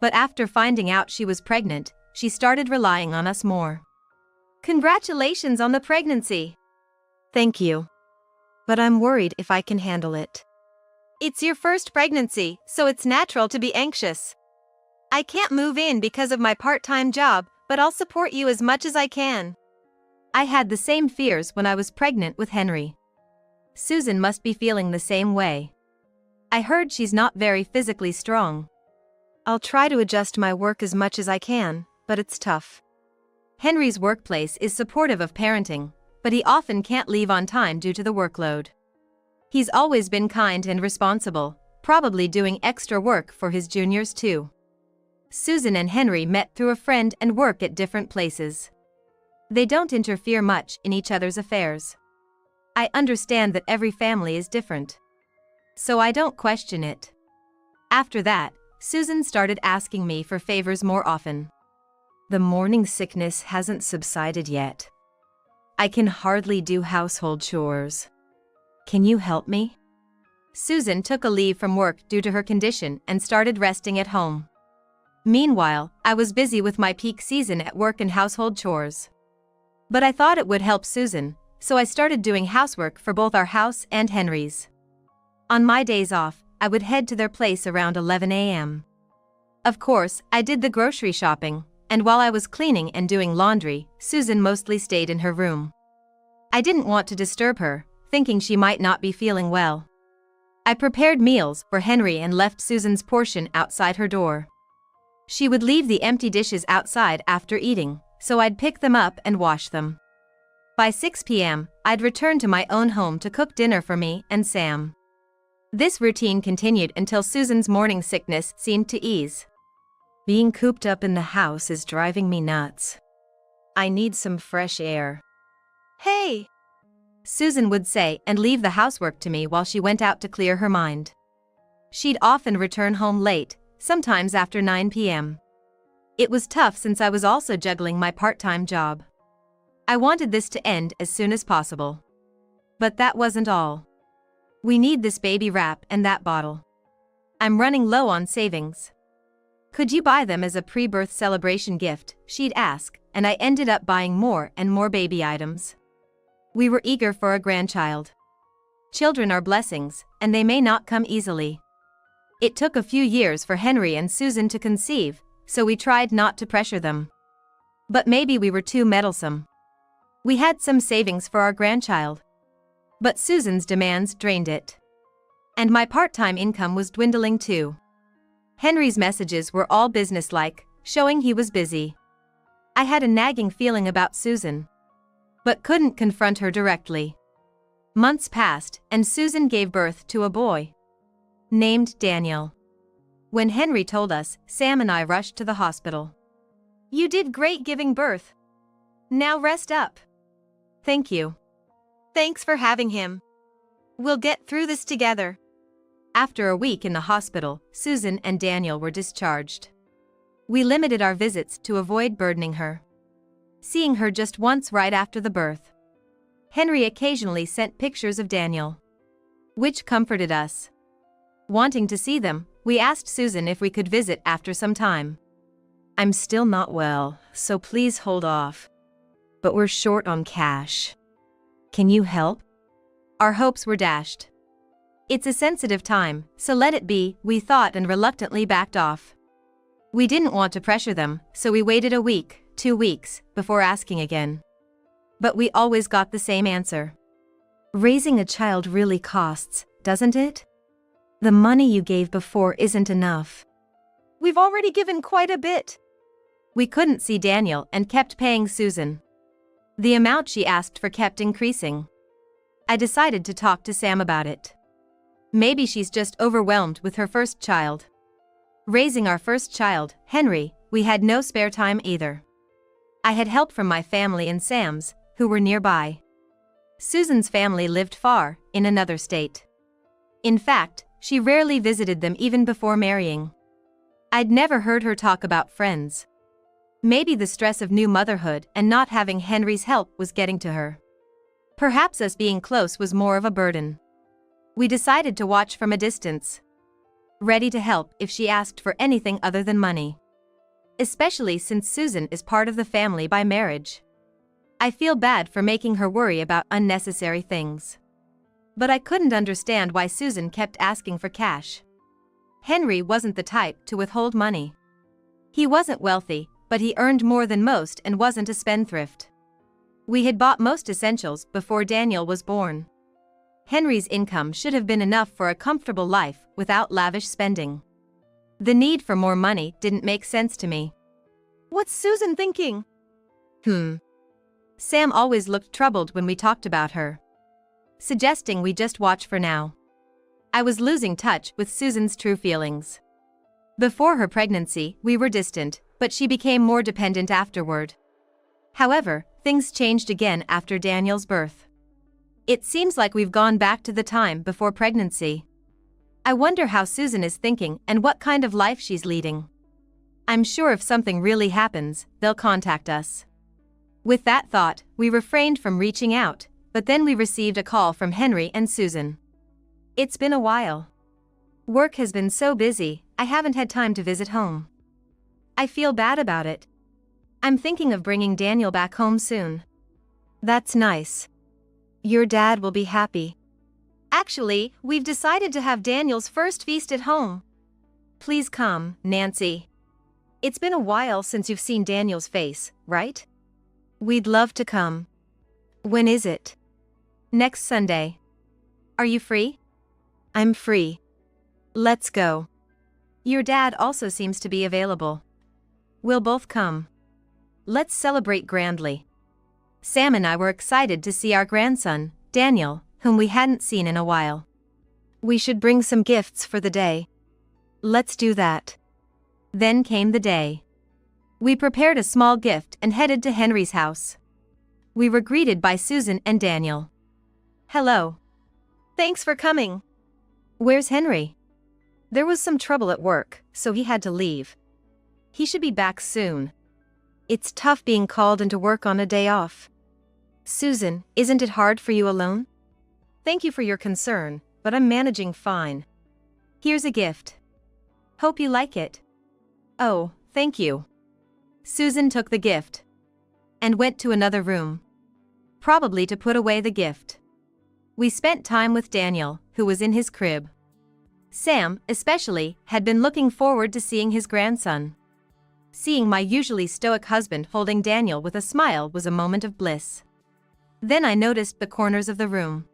But after finding out she was pregnant, she started relying on us more. Congratulations on the pregnancy. Thank you. But I'm worried if I can handle it. It's your first pregnancy, so it's natural to be anxious. I can't move in because of my part-time job, but I'll support you as much as I can. I had the same fears when I was pregnant with Henry. Susan must be feeling the same way. I heard she's not very physically strong. I'll try to adjust my work as much as I can, but it's tough. Henry's workplace is supportive of parenting, but he often can't leave on time due to the workload. He's always been kind and responsible, probably doing extra work for his juniors too. Susan and Henry met through a friend and work at different places. They don't interfere much in each other's affairs. I understand that every family is different, so I don't question it. After that, Susan started asking me for favors more often. The morning sickness hasn't subsided yet. I can hardly do household chores. Can you help me? Susan took a leave from work due to her condition and started resting at home. Meanwhile, I was busy with my peak season at work and household chores. But I thought it would help Susan, so I started doing housework for both our house and Henry's. On my days off, I would head to their place around 11 a.m. Of course, I did the grocery shopping, and while I was cleaning and doing laundry, Susan mostly stayed in her room. I didn't want to disturb her, thinking she might not be feeling well. I prepared meals for Henry and left Susan's portion outside her door. She would leave the empty dishes outside after eating, so I'd pick them up and wash them. By 6 p.m., I'd return to my own home to cook dinner for me and Sam. This routine continued until Susan's morning sickness seemed to ease. Being cooped up in the house is driving me nuts. I need some fresh air. Hey! Susan would say and leave the housework to me while she went out to clear her mind. She'd often return home late, sometimes after 9 p.m. It was tough since I was also juggling my part-time job. I wanted this to end as soon as possible. But that wasn't all. We need this baby wrap and that bottle. I'm running low on savings. Could you buy them as a pre-birth celebration gift, she'd ask, and I ended up buying more and more baby items. We were eager for a grandchild. Children are blessings, and they may not come easily. It took a few years for Henry and Susan to conceive, so we tried not to pressure them. But maybe we were too meddlesome. We had some savings for our grandchild. But Susan's demands drained it. And my part-time income was dwindling too. Henry's messages were all businesslike, showing he was busy. I had a nagging feeling about Susan, but couldn't confront her directly. Months passed, and Susan gave birth to a boy named Daniel. When Henry told us, Sam and I rushed to the hospital. You did great giving birth. Now rest up. Thank you. Thanks for having him. We'll get through this together. After a week in the hospital, Susan and Daniel were discharged. We limited our visits to avoid burdening her. Seeing her just once right after the birth. Henry occasionally sent pictures of Daniel, which comforted us. Wanting to see them, we asked Susan if we could visit after some time. I'm still not well, so please hold off. But we're short on cash. Can you help? Our hopes were dashed. It's a sensitive time, so let it be, we thought, and reluctantly backed off. We didn't want to pressure them, so we waited a week, 2 weeks, before asking again. But we always got the same answer. Raising a child really costs, doesn't it? The money you gave before isn't enough. We've already given quite a bit. We couldn't see Daniel and kept paying Susan. The amount she asked for kept increasing. I decided to talk to Sam about it. Maybe she's just overwhelmed with her first child. Raising our first child, Henry, we had no spare time either. I had help from my family and Sam's, who were nearby. Susan's family lived far, in another state. In fact, she rarely visited them even before marrying. I'd never heard her talk about friends. Maybe the stress of new motherhood and not having Henry's help was getting to her. Perhaps us being close was more of a burden. We decided to watch from a distance, ready to help if she asked for anything other than money. Especially since Susan is part of the family by marriage. I feel bad for making her worry about unnecessary things. But I couldn't understand why Susan kept asking for cash. Henry wasn't the type to withhold money. He wasn't wealthy, but he earned more than most and wasn't a spendthrift. We had bought most essentials before Daniel was born. Henry's income should have been enough for a comfortable life without lavish spending. The need for more money didn't make sense to me. What's Susan thinking? Sam always looked troubled when we talked about her, suggesting we just watch for now. I was losing touch with Susan's true feelings. Before her pregnancy, we were distant, but she became more dependent afterward. However, things changed again after Daniel's birth. It seems like we've gone back to the time before pregnancy. I wonder how Susan is thinking and what kind of life she's leading. I'm sure if something really happens, they'll contact us. With that thought, we refrained from reaching out, but then we received a call from Henry and Susan. It's been a while. Work has been so busy, I haven't had time to visit home. I feel bad about it. I'm thinking of bringing Daniel back home soon. That's nice. Your dad will be happy. Actually, we've decided to have Daniel's first feast at home. Please come, Nancy. It's been a while since you've seen Daniel's face, right? We'd love to come. When is it? Next Sunday. Are you free? I'm free. Let's go. Your dad also seems to be available. We'll both come. Let's celebrate grandly. Sam and I were excited to see our grandson, Daniel, whom we hadn't seen in a while. We should bring some gifts for the day. Let's do that. Then came the day. We prepared a small gift and headed to Henry's house. We were greeted by Susan and Daniel. Hello. Thanks for coming. Where's Henry? There was some trouble at work, so he had to leave. He should be back soon. It's tough being called into work on a day off. Susan, isn't it hard for you alone? Thank you for your concern, but I'm managing fine. Here's a gift. Hope you like it. Oh, thank you. Susan took the gift and went to another room, probably to put away the gift. We spent time with Daniel, who was in his crib. Sam, especially, had been looking forward to seeing his grandson. Seeing my usually stoic husband holding Daniel with a smile was a moment of bliss. Then I noticed the corners of the room.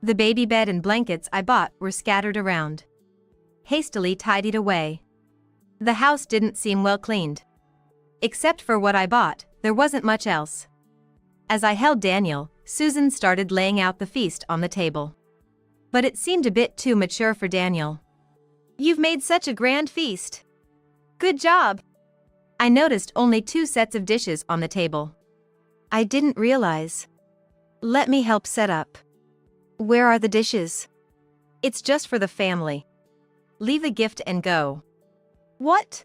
The baby bed and blankets I bought were scattered around, hastily tidied away. The house didn't seem well cleaned. Except for what I bought, there wasn't much else. As I held Daniel, Susan started laying out the feast on the table. But it seemed a bit too mature for Daniel. You've made such a grand feast. Good job. I noticed only 2 sets of dishes on the table. I didn't realize. Let me help set up. Where are the dishes? It's just for the family. Leave the gift and go. What?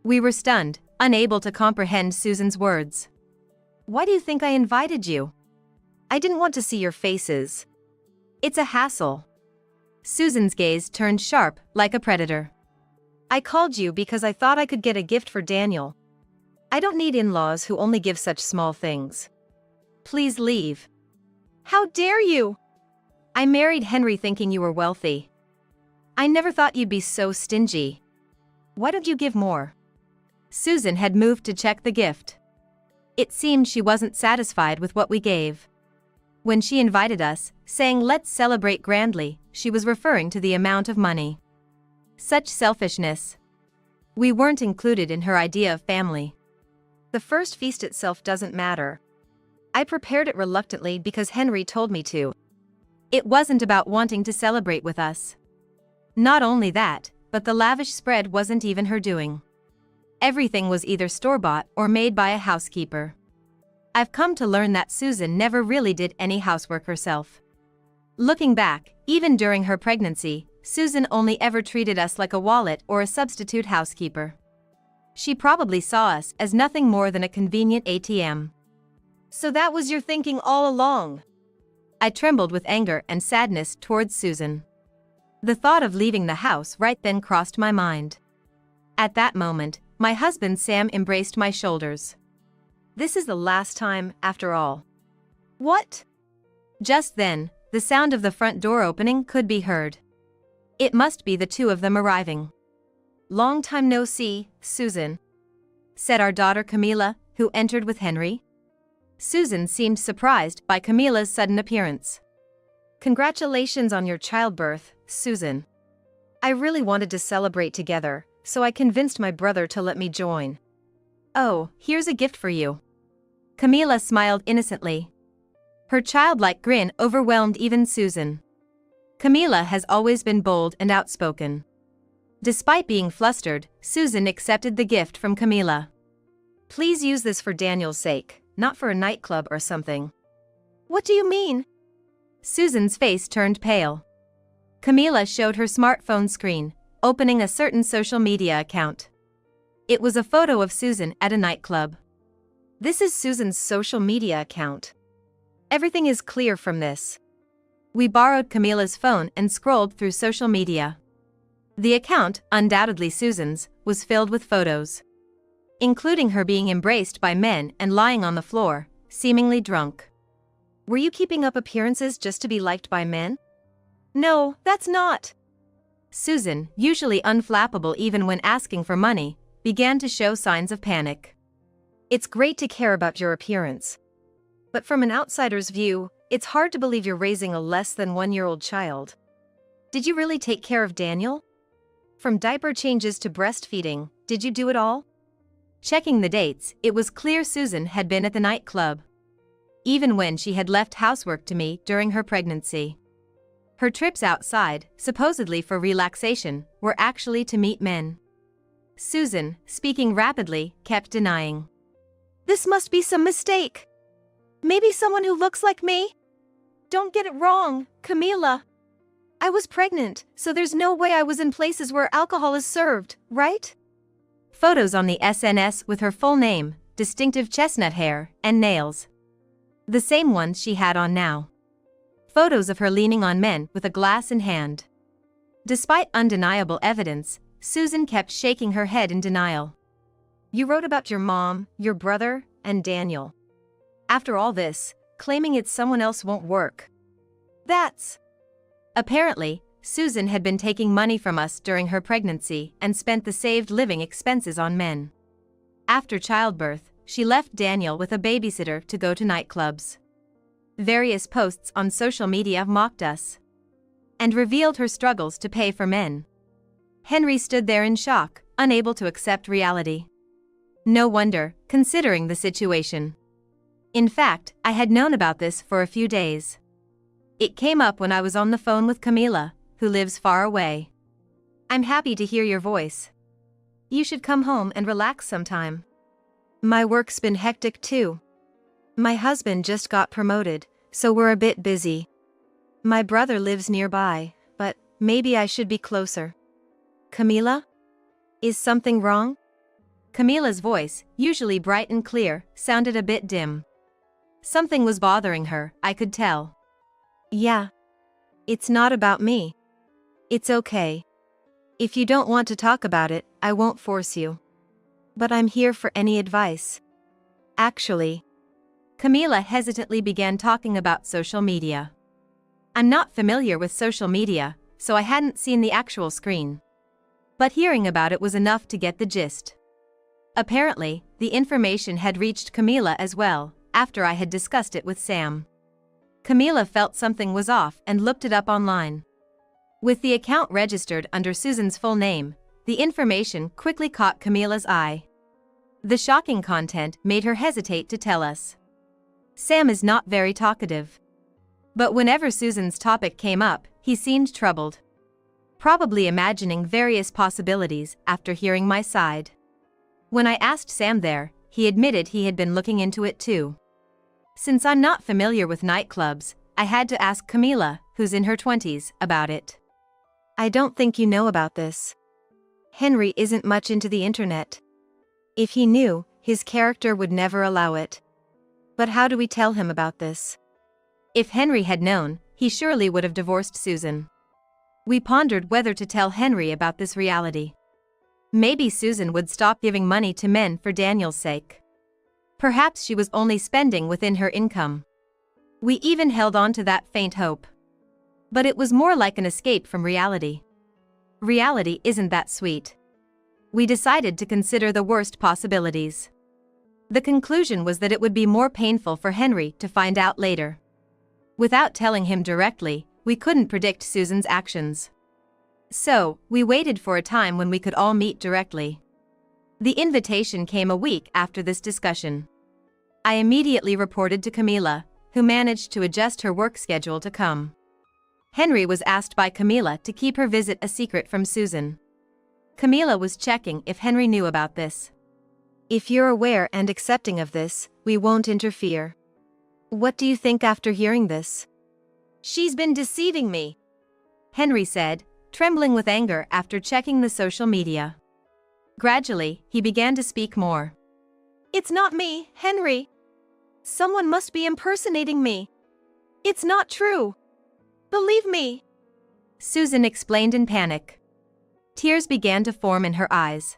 We were stunned, unable to comprehend Susan's words. Why do you think I invited you? I didn't want to see your faces. It's a hassle. Susan's gaze turned sharp, like a predator. I called you because I thought I could get a gift for Daniel. I don't need in-laws who only give such small things. Please leave. How dare you? I married Henry thinking you were wealthy. I never thought you'd be so stingy. Why don't you give more? Susan had moved to check the gift. It seemed she wasn't satisfied with what we gave. When she invited us, saying let's celebrate grandly, she was referring to the amount of money. Such selfishness. We weren't included in her idea of family. The first feast itself doesn't matter. I prepared it reluctantly because Henry told me to. It wasn't about wanting to celebrate with us. Not only that, but the lavish spread wasn't even her doing. Everything was either store-bought or made by a housekeeper. I've come to learn that Susan never really did any housework herself. Looking back, even during her pregnancy, Susan only ever treated us like a wallet or a substitute housekeeper. She probably saw us as nothing more than a convenient ATM. So that was your thinking all along? I trembled with anger and sadness towards Susan. The thought of leaving the house right then crossed my mind. At that moment, my husband Sam embraced my shoulders. This is the last time, after all. What? Just then, the sound of the front door opening could be heard. It must be the 2 of them arriving. Long time no see, Susan, said our daughter Camila, who entered with Henry. Susan seemed surprised by Camila's sudden appearance. Congratulations on your childbirth, Susan. I really wanted to celebrate together, so I convinced my brother to let me join. Oh, here's a gift for you. Camila smiled innocently. Her childlike grin overwhelmed even Susan. Camila has always been bold and outspoken. Despite being flustered, Susan accepted the gift from Camila. Please use this for Daniel's sake, not for a nightclub or something. What do you mean? Susan's face turned pale. Camila showed her smartphone screen, opening a certain social media account. It was a photo of Susan at a nightclub. This is Susan's social media account. Everything is clear from this. We borrowed Camila's phone and scrolled through social media. The account, undoubtedly Susan's, was filled with photos, including her being embraced by men and lying on the floor, seemingly drunk. Were you keeping up appearances just to be liked by men? No, that's not. Susan, usually unflappable even when asking for money, began to show signs of panic. It's great to care about your appearance. But from an outsider's view, it's hard to believe you're raising a less than 1-year-old child. Did you really take care of Daniel? From diaper changes to breastfeeding, did you do it all? Checking the dates, it was clear Susan had been at the nightclub, even when she had left housework to me during her pregnancy. Her trips outside, supposedly for relaxation, were actually to meet men. Susan, speaking rapidly, kept denying. This must be some mistake. Maybe someone who looks like me? Don't get it wrong, Camila. I was pregnant, so there's no way I was in places where alcohol is served, right? Photos on the SNS with her full name, distinctive chestnut hair, and nails. The same ones she had on now. Photos of her leaning on men with a glass in hand. Despite undeniable evidence, Susan kept shaking her head in denial. You wrote about your mom, your brother, and Daniel. After all this, claiming it's someone else won't work. That's... Apparently, Susan had been taking money from us during her pregnancy and spent the saved living expenses on men. After childbirth, she left Daniel with a babysitter to go to nightclubs. Various posts on social media mocked us and revealed her struggles to pay for men. Henry stood there in shock, unable to accept reality. No wonder, considering the situation. In fact, I had known about this for a few days. It came up when I was on the phone with Camila, who lives far away. I'm happy to hear your voice. You should come home and relax sometime. My work's been hectic too. My husband just got promoted, so we're a bit busy. My brother lives nearby, but maybe I should be closer. Camila? Is something wrong? Camila's voice, usually bright and clear, sounded a bit dim. Something was bothering her, I could tell. Yeah. It's not about me. It's okay. If you don't want to talk about it, I won't force you. But I'm here for any advice. Actually, Camila hesitantly began talking about social media. I'm not familiar with social media, so I hadn't seen the actual screen. But hearing about it was enough to get the gist. Apparently, the information had reached Camila as well, after I had discussed it with Sam. Camila felt something was off and looked it up online. With the account registered under Susan's full name, the information quickly caught Camila's eye. The shocking content made her hesitate to tell us. Sam is not very talkative. But whenever Susan's topic came up, he seemed troubled. Probably imagining various possibilities after hearing my side. When I asked Sam there, he admitted he had been looking into it too. Since I'm not familiar with nightclubs, I had to ask Camila, who's in her 20s, about it. I don't think you know about this. Henry isn't much into the internet. If he knew, his character would never allow it. But how do we tell him about this? If Henry had known, he surely would have divorced Susan. We pondered whether to tell Henry about this reality. Maybe Susan would stop giving money to men for Daniel's sake. Perhaps she was only spending within her income. We even held on to that faint hope. But it was more like an escape from reality. Reality isn't that sweet. We decided to consider the worst possibilities. The conclusion was that it would be more painful for Henry to find out later. Without telling him directly, we couldn't predict Susan's actions. So, we waited for a time when we could all meet directly. The invitation came a week after this discussion. I immediately reported to Camila, who managed to adjust her work schedule to come. Henry was asked by Camila to keep her visit a secret from Susan. Camila was checking if Henry knew about this. If you're aware and accepting of this, we won't interfere. What do you think after hearing this? She's been deceiving me. Henry said, trembling with anger after checking the social media. Gradually, he began to speak more. It's not me, Henry. Someone must be impersonating me. It's not true. Believe me. Susan explained in panic. Tears began to form in her eyes.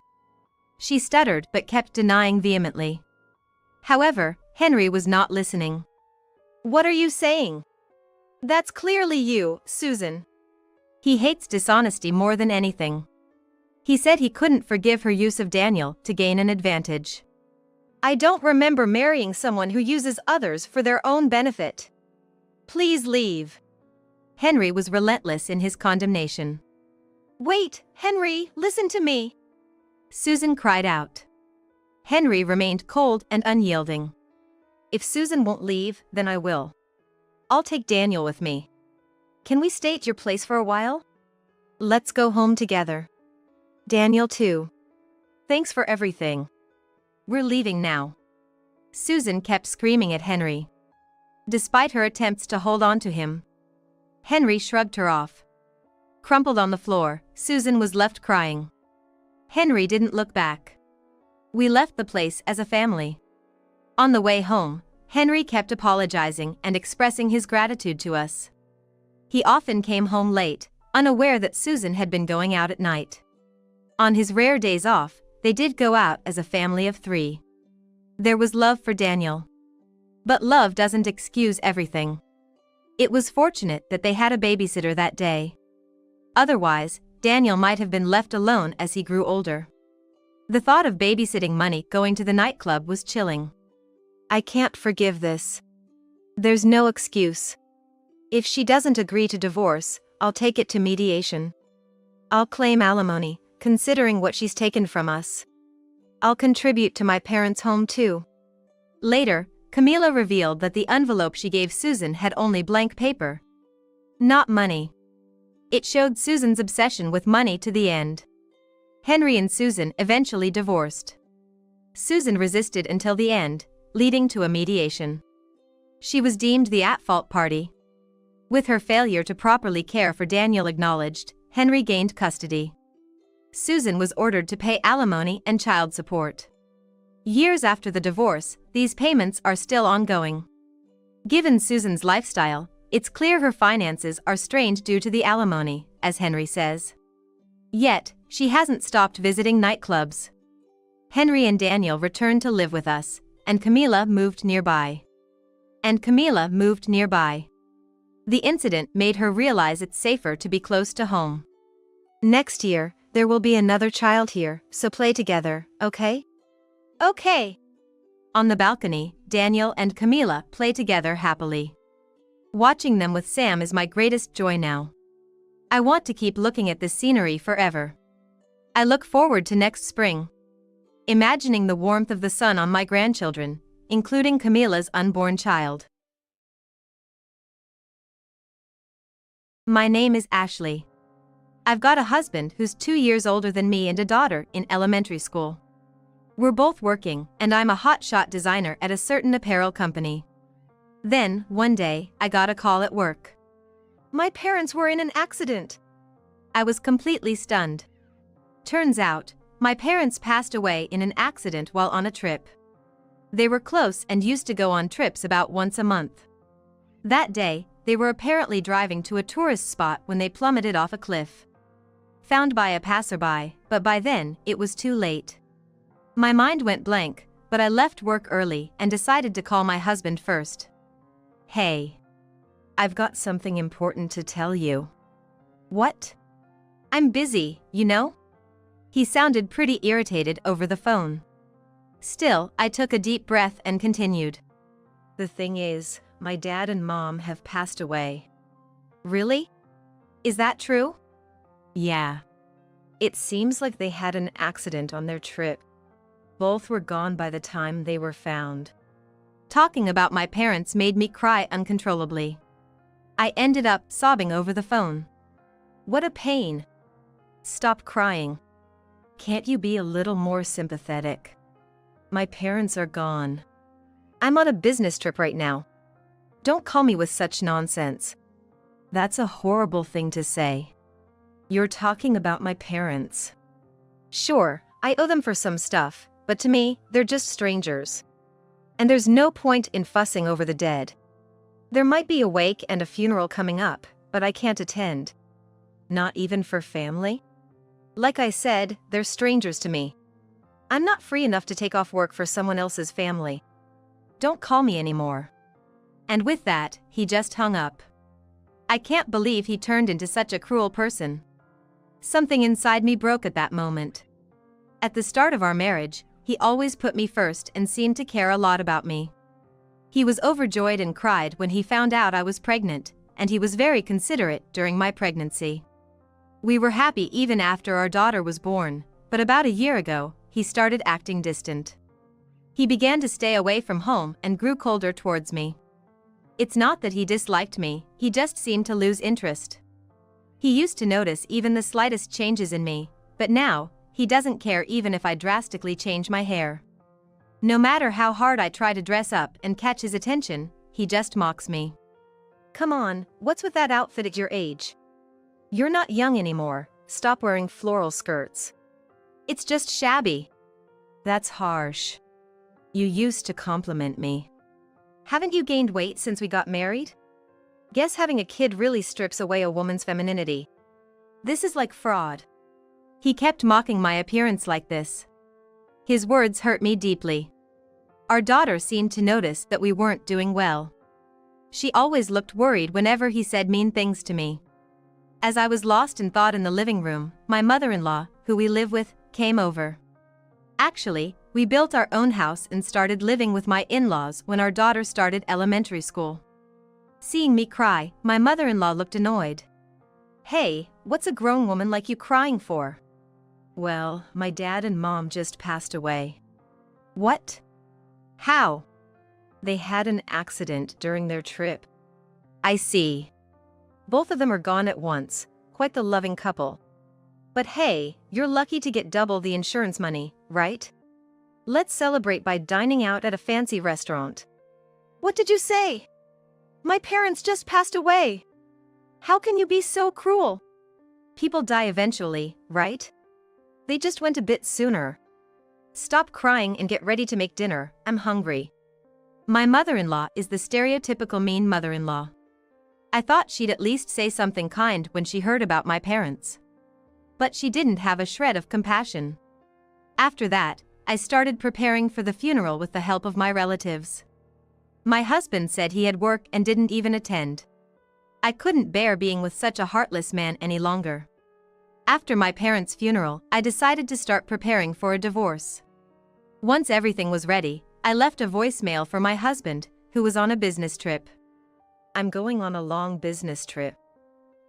She stuttered but kept denying vehemently. However, Henry was not listening. What are you saying? That's clearly you, Susan. He hates dishonesty more than anything. He said he couldn't forgive her use of Daniel to gain an advantage. I don't remember marrying someone who uses others for their own benefit. Please leave. Henry was relentless in his condemnation. Wait, Henry, listen to me. Susan cried out. Henry remained cold and unyielding. If Susan won't leave, then I will. I'll take Daniel with me. Can we stay at your place for a while? Let's go home together. Daniel too. Thanks for everything. We're leaving now. Susan kept screaming at Henry. Despite her attempts to hold on to him, Henry shrugged her off. Crumpled on the floor, Susan was left crying. Henry didn't look back. We left the place as a family. On the way home, Henry kept apologizing and expressing his gratitude to us. He often came home late, unaware that Susan had been going out at night. On his rare days off, they did go out as a family of 3. There was love for Daniel. But love doesn't excuse everything. It was fortunate that they had a babysitter that day. Otherwise, Daniel might have been left alone as he grew older. The thought of babysitting money going to the nightclub was chilling. I can't forgive this. There's no excuse. If she doesn't agree to divorce, I'll take it to mediation. I'll claim alimony, considering what she's taken from us. I'll contribute to my parents' home too. Later, Camila revealed that the envelope she gave Susan had only blank paper. Not money. It showed Susan's obsession with money to the end. Henry and Susan eventually divorced. Susan resisted until the end, leading to a mediation. She was deemed the at-fault party. With her failure to properly care for Daniel acknowledged, Henry gained custody. Susan was ordered to pay alimony and child support. Years after the divorce, these payments are still ongoing. Given Susan's lifestyle, it's clear her finances are strained due to the alimony, as Henry says. Yet, she hasn't stopped visiting nightclubs. Henry and Daniel returned to live with us, and Camila moved nearby. The incident made her realize it's safer to be close to home. Next year, there will be another child here, so play together, okay? Okay. On the balcony, Daniel and Camila play together happily. Watching them with Sam is my greatest joy now. I want to keep looking at this scenery forever. I look forward to next spring. Imagining the warmth of the sun on my grandchildren, including Camila's unborn child. My name is Ashley. I've got a husband who's 2 years older than me and a daughter in elementary school. We're both working, and I'm a hotshot designer at a certain apparel company. Then, one day, I got a call at work. My parents were in an accident. I was completely stunned. Turns out, my parents passed away in an accident while on a trip. They were close and used to go on trips about once a month. That day, they were apparently driving to a tourist spot when they plummeted off a cliff. Found by a passerby, but by then, it was too late. My mind went blank, but I left work early and decided to call my husband first. Hey. I've got something important to tell you. What? I'm busy, you know? He sounded pretty irritated over the phone. Still, I took a deep breath and continued. The thing is, my dad and mom have passed away. Really? Is that true? Yeah. It seems like they had an accident on their trip. Both were gone by the time they were found. Talking about my parents made me cry uncontrollably. I ended up sobbing over the phone. What a pain. Stop crying. Can't you be a little more sympathetic? My parents are gone. I'm on a business trip right now. Don't call me with such nonsense. That's a horrible thing to say. You're talking about my parents. Sure, I owe them for some stuff, but to me, they're just strangers. And there's no point in fussing over the dead. There might be a wake and a funeral coming up, but I can't attend. Not even for family? Like I said, they're strangers to me. I'm not free enough to take off work for someone else's family. Don't call me anymore. And with that, he just hung up. I can't believe he turned into such a cruel person. Something inside me broke at that moment. At the start of our marriage, he always put me first and seemed to care a lot about me. He was overjoyed and cried when he found out I was pregnant, and he was very considerate during my pregnancy. We were happy even after our daughter was born, but about a year ago, he started acting distant. He began to stay away from home and grew colder towards me. It's not that he disliked me, he just seemed to lose interest. He used to notice even the slightest changes in me, but now, he doesn't care even if I drastically change my hair. No matter how hard I try to dress up and catch his attention, he just mocks me. Come on, what's with that outfit at your age? You're not young anymore, stop wearing floral skirts. It's just shabby. That's harsh. You used to compliment me. Haven't you gained weight since we got married? Guess having a kid really strips away a woman's femininity. This is like fraud. He kept mocking my appearance like this. His words hurt me deeply. Our daughter seemed to notice that we weren't doing well. She always looked worried whenever he said mean things to me. As I was lost in thought in the living room, my mother-in-law, who we live with, came over. Actually, we built our own house and started living with my in-laws when our daughter started elementary school. Seeing me cry, my mother-in-law looked annoyed. Hey, what's a grown woman like you crying for? Well, my dad and mom just passed away. What? How? They had an accident during their trip. I see. Both of them are gone at once, quite the loving couple. But hey, you're lucky to get double the insurance money, right? Let's celebrate by dining out at a fancy restaurant. What did you say? My parents just passed away. How can you be so cruel? People die eventually, right? They just went a bit sooner. Stop crying and get ready to make dinner, I'm hungry. My mother-in-law is the stereotypical mean mother-in-law. I thought she'd at least say something kind when she heard about my parents. But she didn't have a shred of compassion. After that, I started preparing for the funeral with the help of my relatives. My husband said he had work and didn't even attend. I couldn't bear being with such a heartless man any longer. After my parents' funeral, I decided to start preparing for a divorce. Once everything was ready, I left a voicemail for my husband, who was on a business trip. I'm going on a long business trip.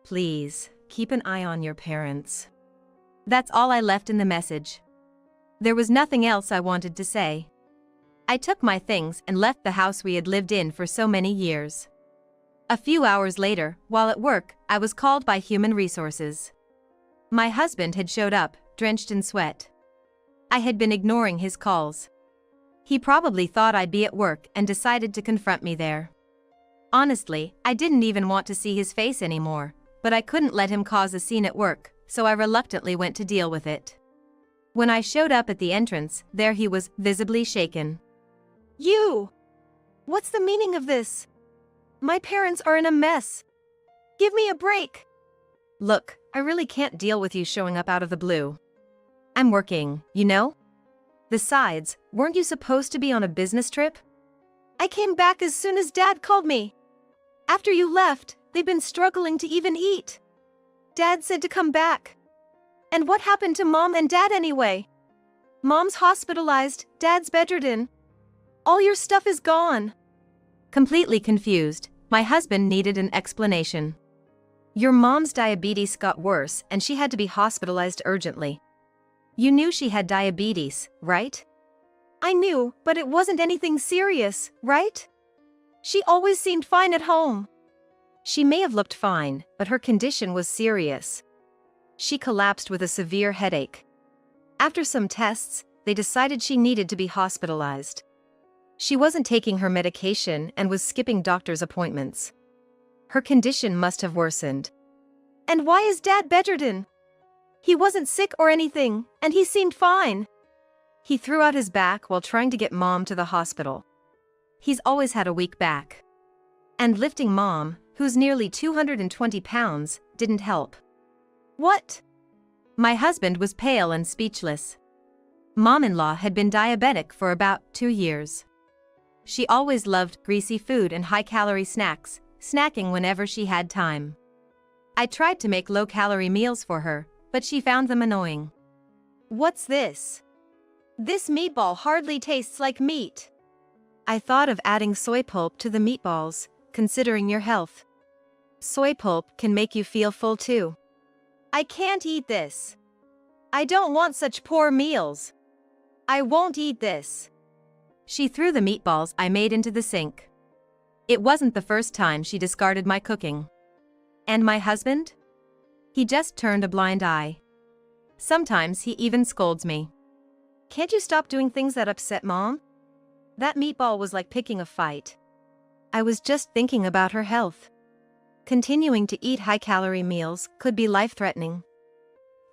Please, keep an eye on your parents. That's all I left in the message. There was nothing else I wanted to say. I took my things and left the house we had lived in for so many years. A few hours later, while at work, I was called by Human Resources. My husband had showed up, drenched in sweat. I had been ignoring his calls. He probably thought I'd be at work and decided to confront me there. Honestly, I didn't even want to see his face anymore, but I couldn't let him cause a scene at work, so I reluctantly went to deal with it. When I showed up at the entrance, there he was, visibly shaken. You! What's the meaning of this? My parents are in a mess. Give me a break. Look, I really can't deal with you showing up out of the blue. I'm working, you know? Besides, weren't you supposed to be on a business trip? I came back as soon as Dad called me. After you left, they've been struggling to even eat. Dad said to come back. And what happened to Mom and Dad anyway? Mom's hospitalized, Dad's bedridden. All your stuff is gone. Completely confused, my husband needed an explanation. Your mom's diabetes got worse and she had to be hospitalized urgently. You knew she had diabetes, right? I knew, but it wasn't anything serious, right? She always seemed fine at home. She may have looked fine, but her condition was serious. She collapsed with a severe headache. After some tests, they decided she needed to be hospitalized. She wasn't taking her medication and was skipping doctor's appointments. Her condition must have worsened. And why is Dad bedridden? He wasn't sick or anything, and he seemed fine. He threw out his back while trying to get Mom to the hospital. He's always had a weak back. And lifting Mom, who's nearly 220 pounds, didn't help. What? My husband was pale and speechless. Mom-in-law had been diabetic for about 2 years. She always loved greasy food and high-calorie snacks, snacking whenever she had time. I tried to make low-calorie meals for her, but she found them annoying. What's this? This meatball hardly tastes like meat. I thought of adding soy pulp to the meatballs, considering your health. Soy pulp can make you feel full too. I can't eat this. I don't want such poor meals. I won't eat this. She threw the meatballs I made into the sink. It wasn't the first time she discarded my cooking. And my husband? He just turned a blind eye. Sometimes he even scolds me. Can't you stop doing things that upset Mom? That meatball was like picking a fight. I was just thinking about her health. Continuing to eat high-calorie meals could be life-threatening.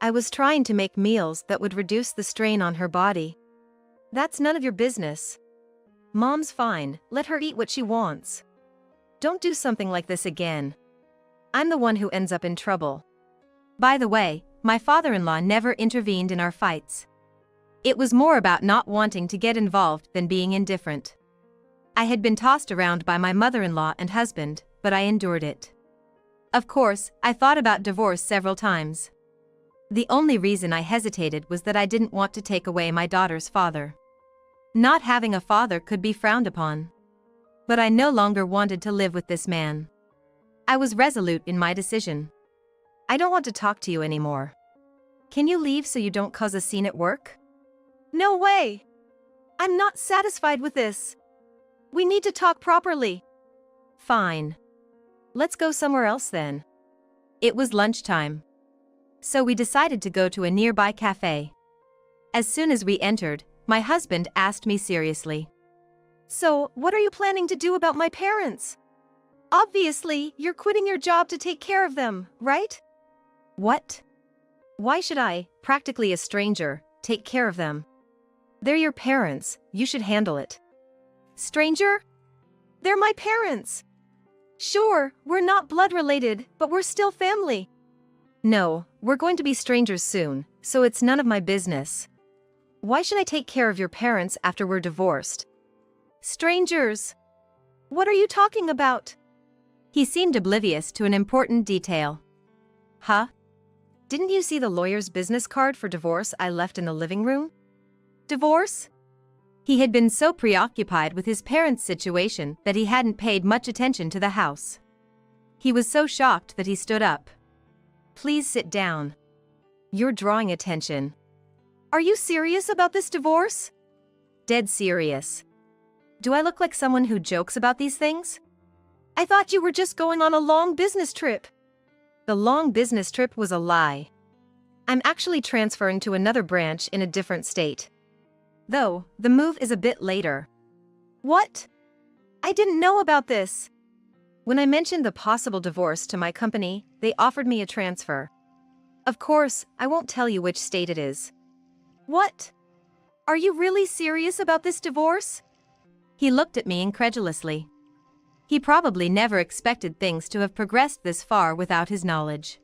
I was trying to make meals that would reduce the strain on her body. That's none of your business. Mom's fine, let her eat what she wants. Don't do something like this again. I'm the one who ends up in trouble. By the way, my father-in-law never intervened in our fights. It was more about not wanting to get involved than being indifferent. I had been tossed around by my mother-in-law and husband, but I endured it. Of course, I thought about divorce several times. The only reason I hesitated was that I didn't want to take away my daughter's father. Not having a father could be frowned upon. But I no longer wanted to live with this man. I was resolute in my decision. I don't want to talk to you anymore. Can you leave so you don't cause a scene at work? No way! I'm not satisfied with this. We need to talk properly. Fine. Let's go somewhere else then. It was lunchtime. So we decided to go to a nearby cafe. As soon as we entered, my husband asked me seriously. So, what are you planning to do about my parents? Obviously, you're quitting your job to take care of them, right? What? Why should I, practically a stranger, take care of them? They're your parents, you should handle it. Stranger? They're my parents. Sure, we're not blood related, but we're still family. No, we're going to be strangers soon, so it's none of my business. Why should I take care of your parents after we're divorced? Strangers. What are you talking about? He seemed oblivious to an important detail. Huh? Didn't you see the lawyer's business card for divorce I left in the living room? Divorce? He had been so preoccupied with his parents' situation that he hadn't paid much attention to the house. He was so shocked that he stood up. Please sit down. You're drawing attention. Are you serious about this divorce? Dead serious. Do I look like someone who jokes about these things? I thought you were just going on a long business trip. The long business trip was a lie. I'm actually transferring to another branch in a different state. Though, the move is a bit later. What? I didn't know about this. When I mentioned the possible divorce to my company, they offered me a transfer. Of course, I won't tell you which state it is. What? Are you really serious about this divorce? He looked at me incredulously. He probably never expected things to have progressed this far without his knowledge.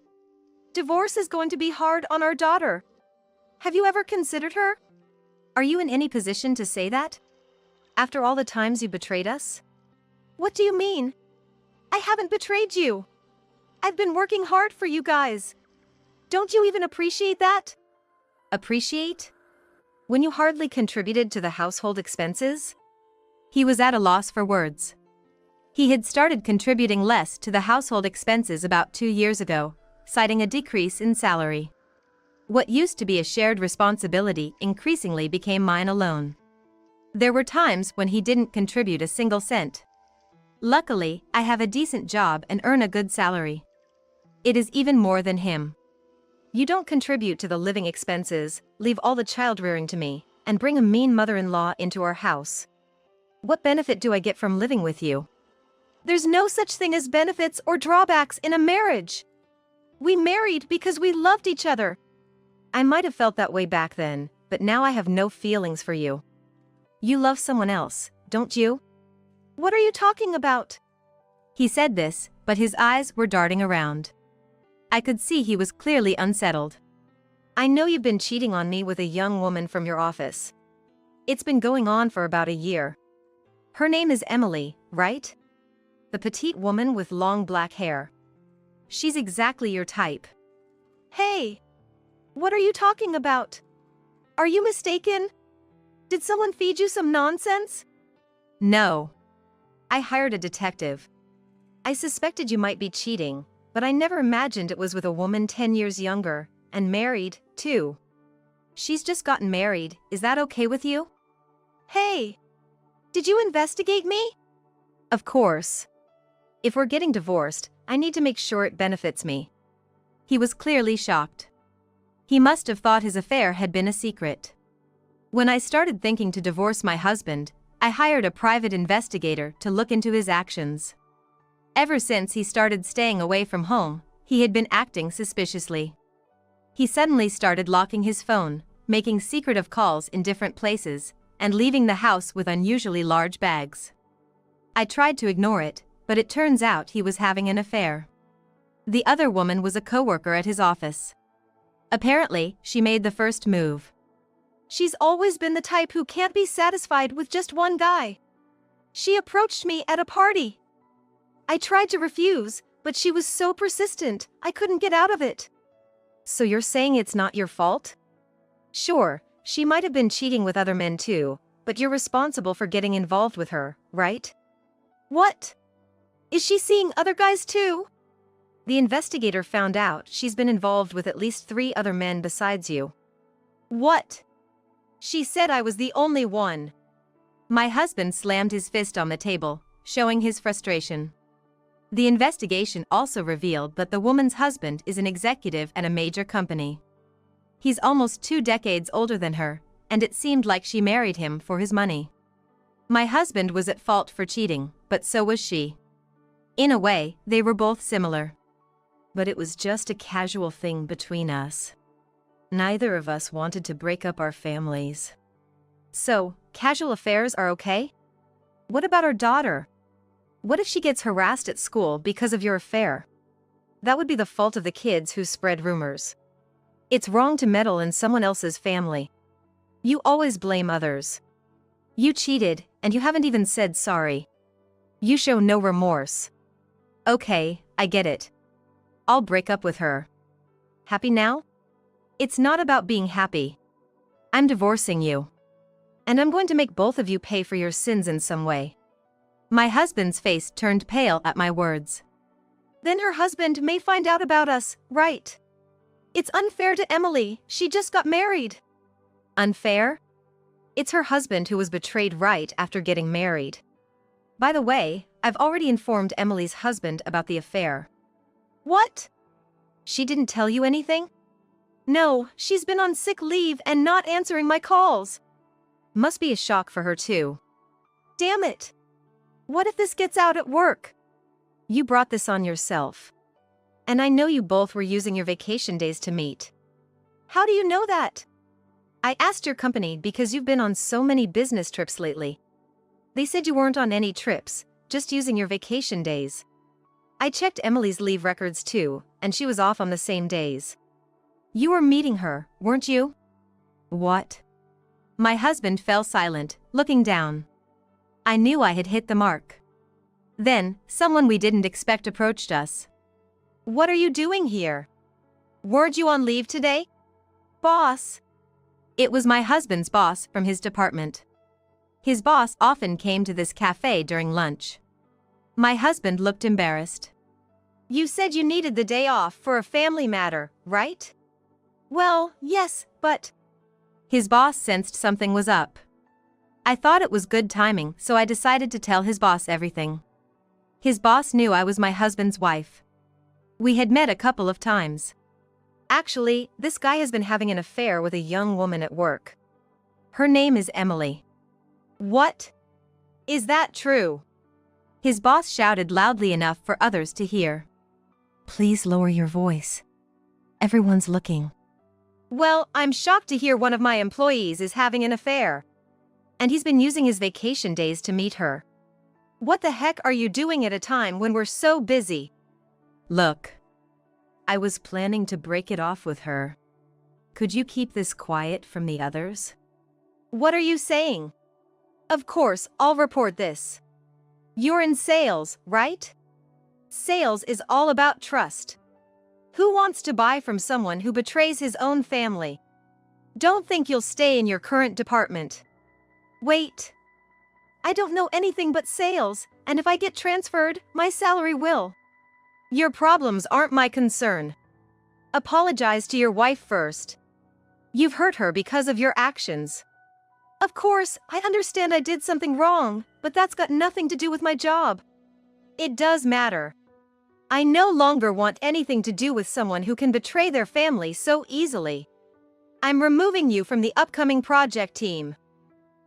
Divorce is going to be hard on our daughter. Have you ever considered her? Are you in any position to say that? After all the times you betrayed us? What do you mean? I haven't betrayed you. I've been working hard for you guys. Don't you even appreciate that? Appreciate? When you hardly contributed to the household expenses? He was at a loss for words. He had started contributing less to the household expenses about 2 years ago, citing a decrease in salary. What used to be a shared responsibility increasingly became mine alone. There were times when he didn't contribute a single cent. Luckily, I have a decent job and earn a good salary. It is even more than him. You don't contribute to the living expenses, leave all the child rearing to me, and bring a mean mother-in-law into our house. What benefit do I get from living with you? There's no such thing as benefits or drawbacks in a marriage. We married because we loved each other. I might have felt that way back then, but now I have no feelings for you. You love someone else, don't you? What are you talking about? He said this, but his eyes were darting around. I could see he was clearly unsettled. I know you've been cheating on me with a young woman from your office. It's been going on for about a year. Her name is Emily, right? The petite woman with long black hair. She's exactly your type. Hey! What are you talking about? Are you mistaken? Did someone feed you some nonsense? No. I hired a detective. I suspected you might be cheating, but I never imagined it was with a woman 10 years younger, and married, too. She's just gotten married, is that okay with you? Hey! Did you investigate me? Of course. If we're getting divorced, I need to make sure it benefits me. He was clearly shocked. He must have thought his affair had been a secret. When I started thinking to divorce my husband, I hired a private investigator to look into his actions. Ever since he started staying away from home, he had been acting suspiciously. He suddenly started locking his phone, making secretive calls in different places, and leaving the house with unusually large bags. I tried to ignore it, but it turns out he was having an affair. The other woman was a coworker at his office. Apparently, she made the first move. She's always been the type who can't be satisfied with just one guy. She approached me at a party. I tried to refuse, but she was so persistent, I couldn't get out of it. So you're saying it's not your fault? Sure, she might have been cheating with other men too, but you're responsible for getting involved with her, right? What? Is she seeing other guys too? The investigator found out she's been involved with at least 3 other men besides you. What? She said I was the only one. My husband slammed his fist on the table, showing his frustration. The investigation also revealed that the woman's husband is an executive at a major company. He's almost 2 decades older than her, and it seemed like she married him for his money. My husband was at fault for cheating, but so was she. In a way, they were both similar. But it was just a casual thing between us. Neither of us wanted to break up our families. So, casual affairs are okay? What about our daughter? What if she gets harassed at school because of your affair? That would be the fault of the kids who spread rumors. It's wrong to meddle in someone else's family. You always blame others. You cheated, and you haven't even said sorry. You show no remorse. Okay, I get it. I'll break up with her. Happy now? It's not about being happy. I'm divorcing you. And I'm going to make both of you pay for your sins in some way. My husband's face turned pale at my words. Then her husband may find out about us, right? It's unfair to Emily, she just got married. Unfair? It's her husband who was betrayed right after getting married. By the way, I've already informed Emily's husband about the affair. What? She didn't tell you anything? No, she's been on sick leave and not answering my calls. Must be a shock for her too. Damn it! What if this gets out at work? You brought this on yourself. And I know you both were using your vacation days to meet. How do you know that? I asked your company because you've been on so many business trips lately. They said you weren't on any trips, just using your vacation days. I checked Emily's leave records too, and she was off on the same days. You were meeting her, weren't you? What? My husband fell silent, looking down. I knew I had hit the mark. Then, someone we didn't expect approached us. What are you doing here? Weren't you on leave today? Boss. It was my husband's boss from his department. His boss often came to this cafe during lunch. My husband looked embarrassed. You said you needed the day off for a family matter, right? Well, yes, but... His boss sensed something was up. I thought it was good timing, so I decided to tell his boss everything. His boss knew I was my husband's wife. We had met a couple of times. Actually, this guy has been having an affair with a young woman at work. Her name is Emily. What? Is that true? His boss shouted loudly enough for others to hear. Please lower your voice. Everyone's looking. Well, I'm shocked to hear one of my employees is having an affair. And he's been using his vacation days to meet her. What the heck are you doing at a time when we're so busy? Look. I was planning to break it off with her. Could you keep this quiet from the others? What are you saying? Of course, I'll report this. You're in sales, right? Sales is all about trust. Who wants to buy from someone who betrays his own family? Don't think you'll stay in your current department. Wait. I don't know anything but sales, and if I get transferred, my salary will. Your problems aren't my concern. Apologize to your wife first. You've hurt her because of your actions. Of course, I understand I did something wrong, but that's got nothing to do with my job. It does matter. I no longer want anything to do with someone who can betray their family so easily. I'm removing you from the upcoming project team.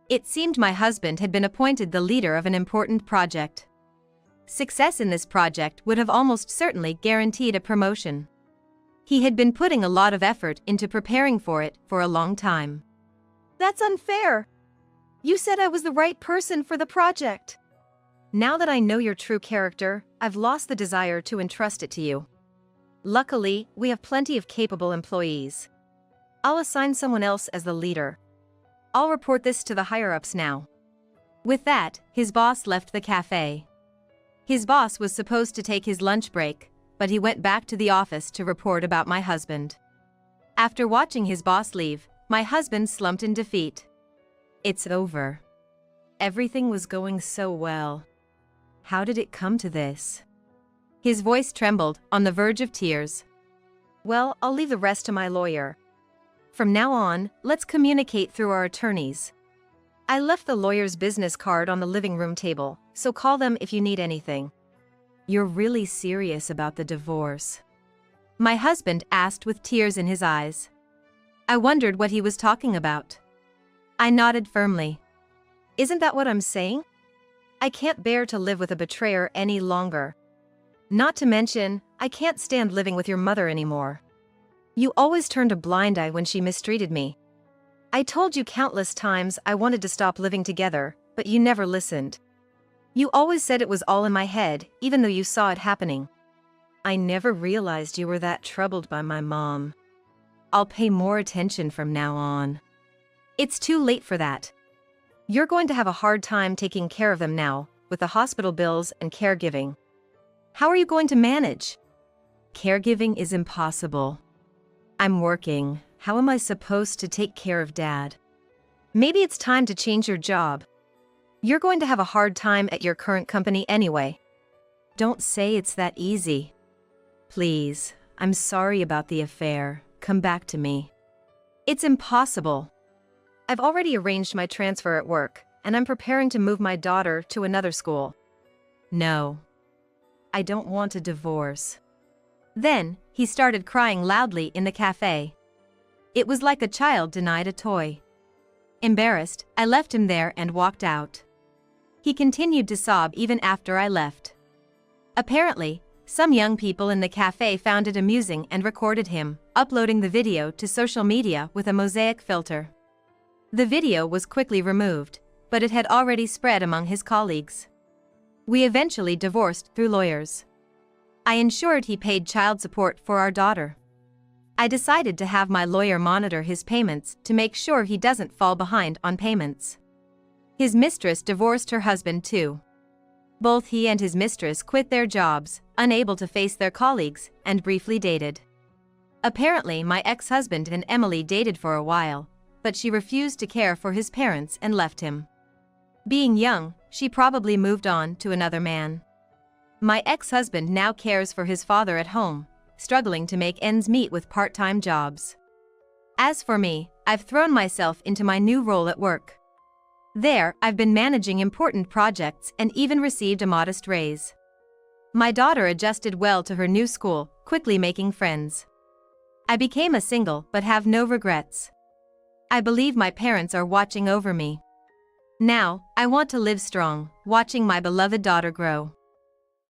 It seemed my husband had been appointed the leader of an important project. Success in this project would have almost certainly guaranteed a promotion. He had been putting a lot of effort into preparing for it for a long time. That's unfair. You said I was the right person for the project. Now that I know your true character, I've lost the desire to entrust it to you. Luckily, we have plenty of capable employees. I'll assign someone else as the leader. I'll report this to the higher-ups now. With that, his boss left the cafe. His boss was supposed to take his lunch break, but he went back to the office to report about my husband. After watching his boss leave, my husband slumped in defeat. It's over. Everything was going so well. How did it come to this? His voice trembled, on the verge of tears. Well, I'll leave the rest to my lawyer. From now on, let's communicate through our attorneys. I left the lawyer's business card on the living room table, so call them if you need anything. You're really serious about the divorce? My husband asked with tears in his eyes. I wondered what he was talking about. I nodded firmly. Isn't that what I'm saying? I can't bear to live with a betrayer any longer. Not to mention, I can't stand living with your mother anymore. You always turned a blind eye when she mistreated me. I told you countless times I wanted to stop living together, but you never listened. You always said it was all in my head, even though you saw it happening. I never realized you were that troubled by my mom. I'll pay more attention from now on. It's too late for that. You're going to have a hard time taking care of them now, with the hospital bills and caregiving. How are you going to manage? Caregiving is impossible. I'm working. How am I supposed to take care of Dad? Maybe it's time to change your job. You're going to have a hard time at your current company anyway. Don't say it's that easy. Please, I'm sorry about the affair. Come back to me. It's impossible. I've already arranged my transfer at work, and I'm preparing to move my daughter to another school. No. I don't want a divorce. Then, he started crying loudly in the cafe. It was like a child denied a toy. Embarrassed, I left him there and walked out. He continued to sob even after I left. Apparently, some young people in the cafe found it amusing and recorded him, uploading the video to social media with a mosaic filter. The video was quickly removed, but it had already spread among his colleagues. We eventually divorced through lawyers. I ensured he paid child support for our daughter. I decided to have my lawyer monitor his payments to make sure he doesn't fall behind on payments. His mistress divorced her husband too. Both he and his mistress quit their jobs, unable to face their colleagues, and briefly dated. Apparently, my ex-husband and Emily dated for a while, but she refused to care for his parents and left him. Being young, she probably moved on to another man. My ex-husband now cares for his father at home, struggling to make ends meet with part-time jobs. As for me, I've thrown myself into my new role at work. There, I've been managing important projects and even received a modest raise. My daughter adjusted well to her new school, quickly making friends. I became a single but have no regrets. I believe my parents are watching over me. Now, I want to live strong, watching my beloved daughter grow.